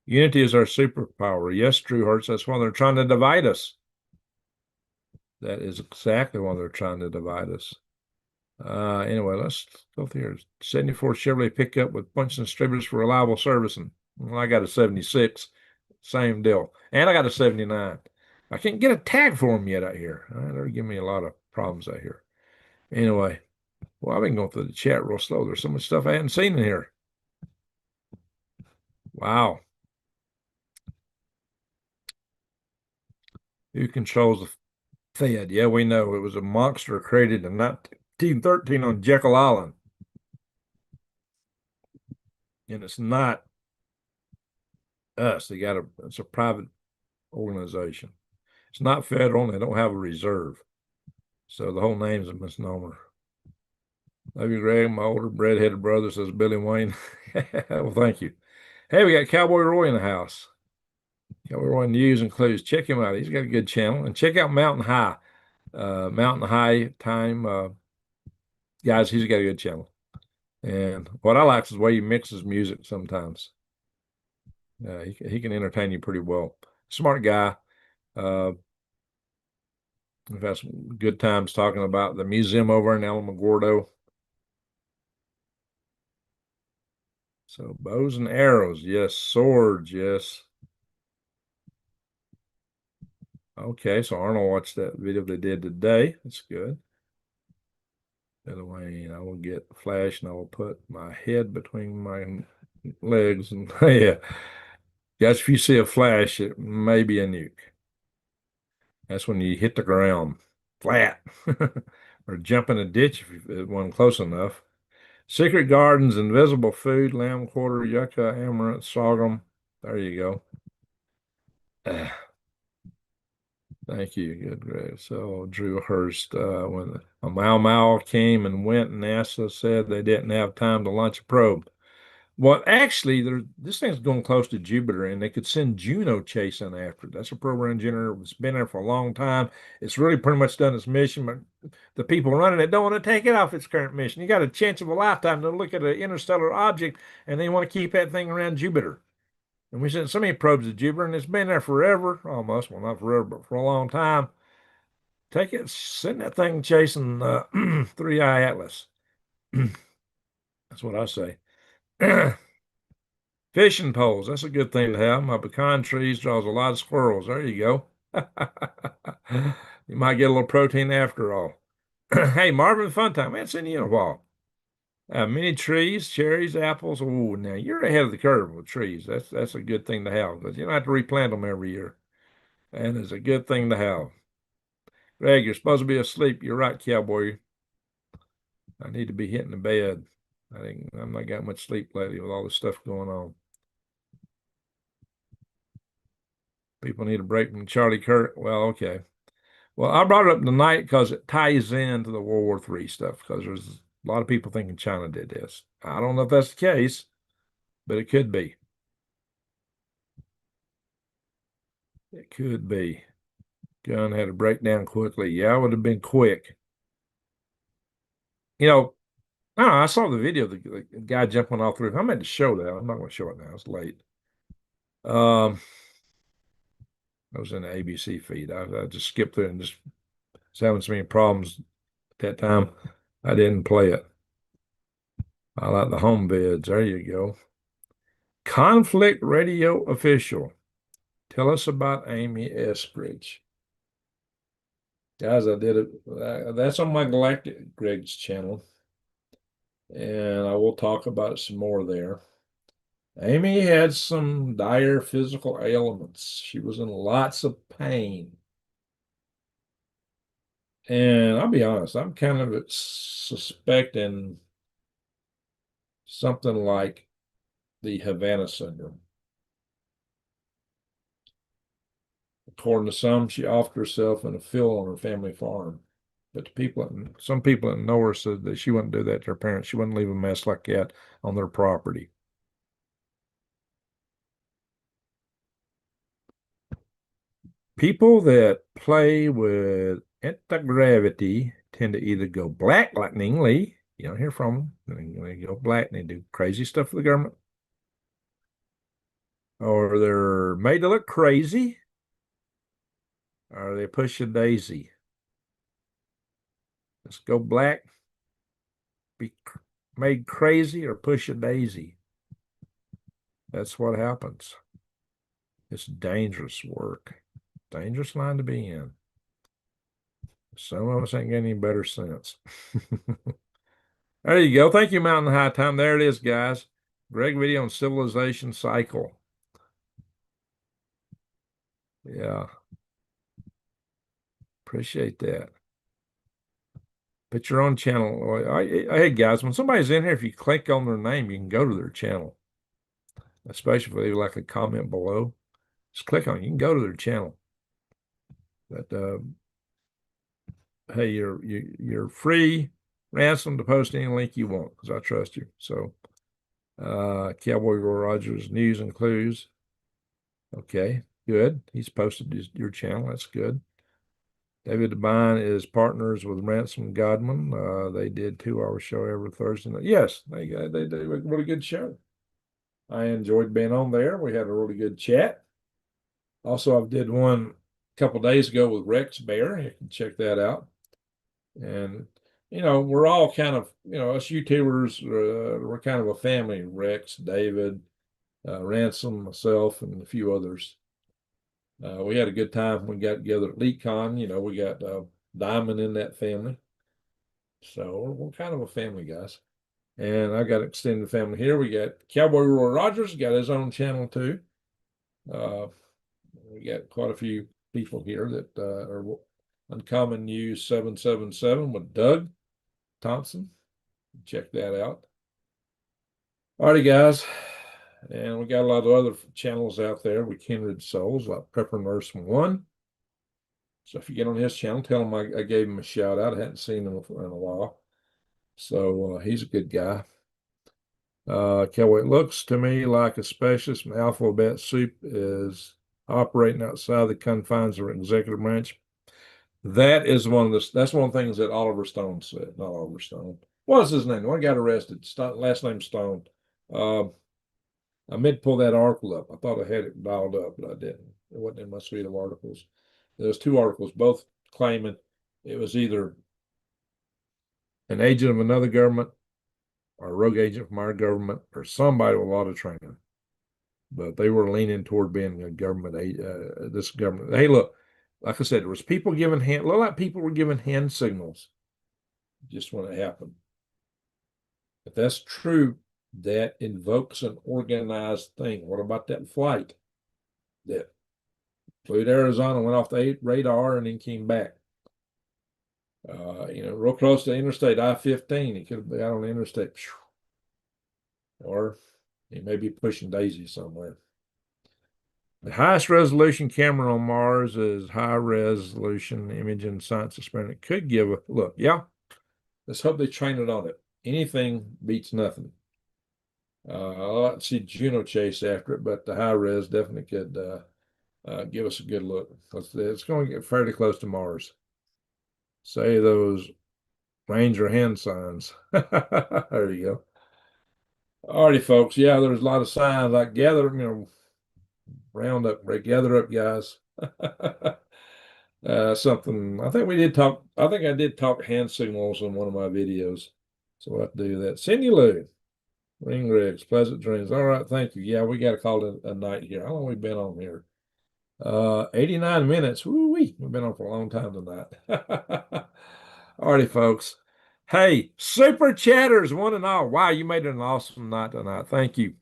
[SPEAKER 1] unity is our superpower. Yes, Drew Hurts. That's why they're trying to divide us. That is exactly why they're trying to divide us. Anyway, let's go through here. 74 Chevrolet pickup with punch and distributors for reliable servicing. Well, I got a 76. Same deal. And I got a 79. I can't get a tag for them yet out here. They're giving me a lot of problems out here. Anyway, well, I've been going through the chat real slow. There's so much stuff I hadn't seen in here. Wow. Who controls the Fed? Yeah, we know. It was a monster created in 1913 on Jekyll Island. And it's not us. It's a private organization. It's not federal, and they don't have a reserve. So the whole name's a misnomer. Love you, Greg. My older red-headed brother, says Billy Wayne. Well, thank you. Hey, we got Cowboy Roy in the house. Cowboy Roy News and Clues. Check him out. He's got a good channel. And check out Mountain High. Mountain High Time. Guys, he's got a good channel. And what I like is the way he mixes music sometimes. He can entertain you pretty well. Smart guy. We've had some good times talking about the museum over in Alamogordo. So bows and arrows, yes. Swords, yes. Okay, so Arnold watched that video they did today. That's good. By the way, I will get flash and I will put my head between my legs and yeah. Guys, if you see a flash, it may be a nuke. That's when you hit the ground flat or jump in a ditch if it wasn't close enough. Secret Gardens, Invisible Food, Lamb Quarter, Yucca, Amaranth, Sorghum. There you go. Thank you. Good, Greg. So Drew Hurst, when a Mau Mau came and went, and NASA said they didn't have time to launch a probe. Well, actually, this thing's going close to Jupiter, and they could send Juno chasing after it. That's a program generator that's been there for a long time. It's really pretty much done its mission, but the people running it don't want to take it off its current mission. You got a chance of a lifetime to look at an interstellar object, and they want to keep that thing around Jupiter. And we sent so many probes to Jupiter, and it's been there forever, almost. Well, not forever, but for a long time. Take it, send that thing chasing Three Eye Atlas. That's what I say. Fishing poles. That's a good thing to have. My pecan trees draws a lot of squirrels. There you go. You might get a little protein after all. Hey, Marvin Funtime. I haven't seen you in a while. Many trees, cherries, apples. Oh, now you're ahead of the curve with trees. That's a good thing to have because you don't have to replant them every year. And it's a good thing to have. Greg, you're supposed to be asleep. You're right, cowboy. I need to be hitting the bed. I'm not got much sleep lately with all this stuff going on. People need a break from Charlie Kirk. Well, okay. Well, I brought it up tonight because it ties into the World War III stuff because there's a lot of people thinking China did this. I don't know if that's the case, but it could be. It could be. Gun had to break down quickly. Yeah, it would have been quick. You know, I don't know. I saw the video of the guy jumping off the roof. I meant to show that. I'm not going to show it now. It's late. I was in the ABC feed. I just skipped through and just was having so many problems at that time. I didn't play it. I like the home vids. There you go. Conflict Radio Official. Tell us about Amy Eskridge. Guys, I did it. That's on my Galactic Greg's channel, and I will talk about it some more there. Amy had some dire physical ailments. She was in lots of pain. And I'll be honest, I'm kind of suspecting something like the Havana syndrome. According to some, she offed herself in a field on her family farm. But some people that know her said that she wouldn't do that to her parents. She wouldn't leave a mess like that on their property. People that play with anti-gravity tend to either go black lightningly, you don't hear from them, they go black and they do crazy stuff for the government, or they're made to look crazy, or they push a daisy. Let's go black, be made crazy, or push a daisy. That's what happens. It's dangerous work, dangerous line to be in. Some of us ain't getting any better sense. There you go. Thank you, Mountain High Time. There it is, guys. Greg video on civilization cycle. Yeah. Appreciate that. Put your own channel. Hey, guys, when somebody's in here, if you click on their name, you can go to their channel, especially if they like a comment below. Just click on it. You can go to their channel. But hey, you're free, ransom to post any link you want because I trust you. So Cowboy Roy Rogers news and clues. Okay, good. He's posted your channel. That's good. David Devine is partners with Ransom Godman. They did 2 hour show every Thursday night. Yes, they do a really good show. I enjoyed being on there. We had a really good chat. Also, I did one a couple days ago with Rex Bear. You can check that out. And we're all kind of, us YouTubers, we're kind of a family. Rex, David, Ransom, myself, and a few others. We had a good time when we got together at LeakCon. We got Diamond in that family. So we're kind of a family, guys. And I got extended family here. We got Cowboy Roy Rogers, got his own channel too. We got quite a few people here that are Uncommon News 777 with Doug Thompson. Check that out. Alrighty, guys. And we got a lot of other channels out there with Kindred Souls, like Pepper Nurse 1. So if you get on his channel, tell him I gave him a shout out. I hadn't seen him in a while. So he's a good guy. Kelly, it looks to me like a specialist from Alphabet Soup is operating outside the confines of our executive branch. That's one of the things that Oliver Stone said. Not Oliver Stone. What was his name? The one got arrested. Last name Stone. I meant to pull that article up. I thought I had it dialed up, but I didn't. It wasn't in my suite of articles. There's 2 articles, both claiming it was either an agent of another government or a rogue agent from our government or somebody with a lot of training. But they were leaning toward being a government, this government. Hey, look, like I said, there was people giving looked like people were giving hand signals just when it happened. If that's true, that invokes an organized thing. What about that flight that flew to Arizona, went off the radar, and then came back? Real close to Interstate I-15. He could have been out on the interstate. Or he may be pushing Daisy somewhere. The highest resolution camera on Mars is high resolution imaging science experiment. Could give a look. Yeah. Let's hope they train it on it. Anything beats nothing. I'd like to see Juno chase after it, but the high res definitely could give us a good look. It's going to get fairly close to Mars. Say those Ranger hand signs. There you go. Alrighty, folks. Yeah, there's a lot of signs. Like gather, round up, gather up, guys. Something. I think we did talk. I think I did talk hand signals in one of my videos. So we'll have to do that. Cindy Lou, Ring Rigs, Pleasant Dreams. All right, thank you. Yeah, we got to call it a night here. How long have we been on here? 89 minutes. Woo-wee. We've been on for a long time tonight. All righty, folks. Hey, super chatters, one and all. Wow, you made it an awesome night tonight. Thank you.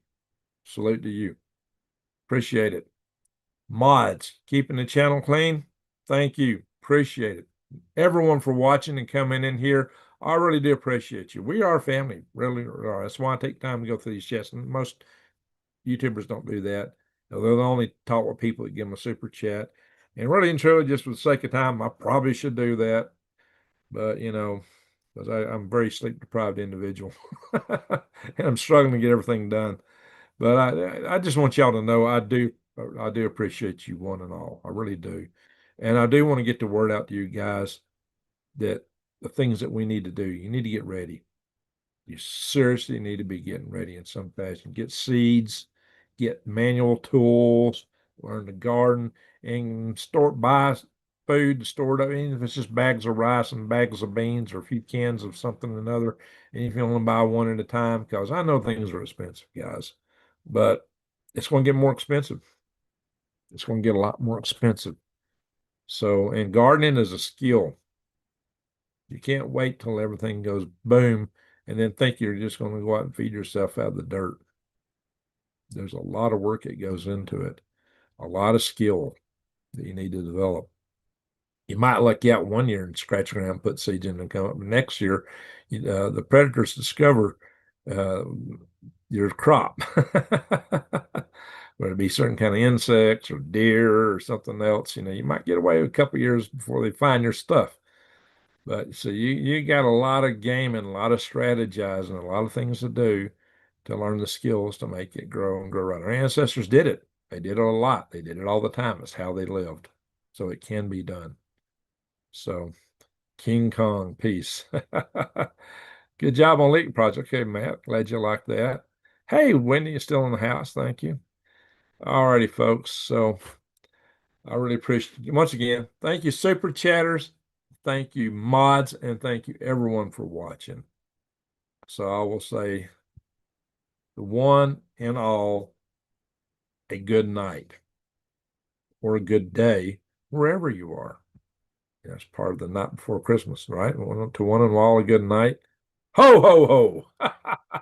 [SPEAKER 1] Salute to you. Appreciate it. Mods, keeping the channel clean. Thank you. Appreciate it. Everyone for watching and coming in here. I really do appreciate you. We are family, really are. That's why I take time to go through these chats. And most YouTubers don't do that. They're the only talk with people that give them a super chat. And really and truly, just for the sake of time, I probably should do that. But, because I'm a very sleep deprived individual and I'm struggling to get everything done. But I just want y'all to know I do appreciate you one and all. I really do. And I do want to get the word out to you guys that the things that we need to do, you need to get ready. You seriously need to be getting ready in some fashion. Get seeds, get manual tools, learn to garden, and buy food to store it up. Even if it's just bags of rice and bags of beans or a few cans of something or another. And if you only buy one at a time, because I know things are expensive, guys, but it's going to get more expensive. It's going to get a lot more expensive. So, and gardening is a skill. You can't wait till everything goes boom and then think you're just going to go out and feed yourself out of the dirt. There's a lot of work that goes into it, a lot of skill that you need to develop. You might luck out one year and scratch around and put seeds in and come up. Next year, the predators discover uh, your crop. Whether it be certain kind of insects or deer or something else, you might get away with a couple of years before they find your stuff. But so you got a lot of game and a lot of strategizing, a lot of things to do to learn the skills to make it grow and grow right. Our ancestors did it. They did it a lot. They did it all the time. It's how they lived. So it can be done. So King Kong, peace. Good job on Leak Project. Okay, Matt. Glad you like that. Hey, Wendy is still in the house. Thank you. All righty, folks. So I really appreciate it. Once again, thank you, super chatters. Thank you, mods, and thank you everyone for watching. So I will say the one and all a good night or a good day wherever you are. That's part of the night before Christmas, right? To one and all a good night. Ho, ho, ho.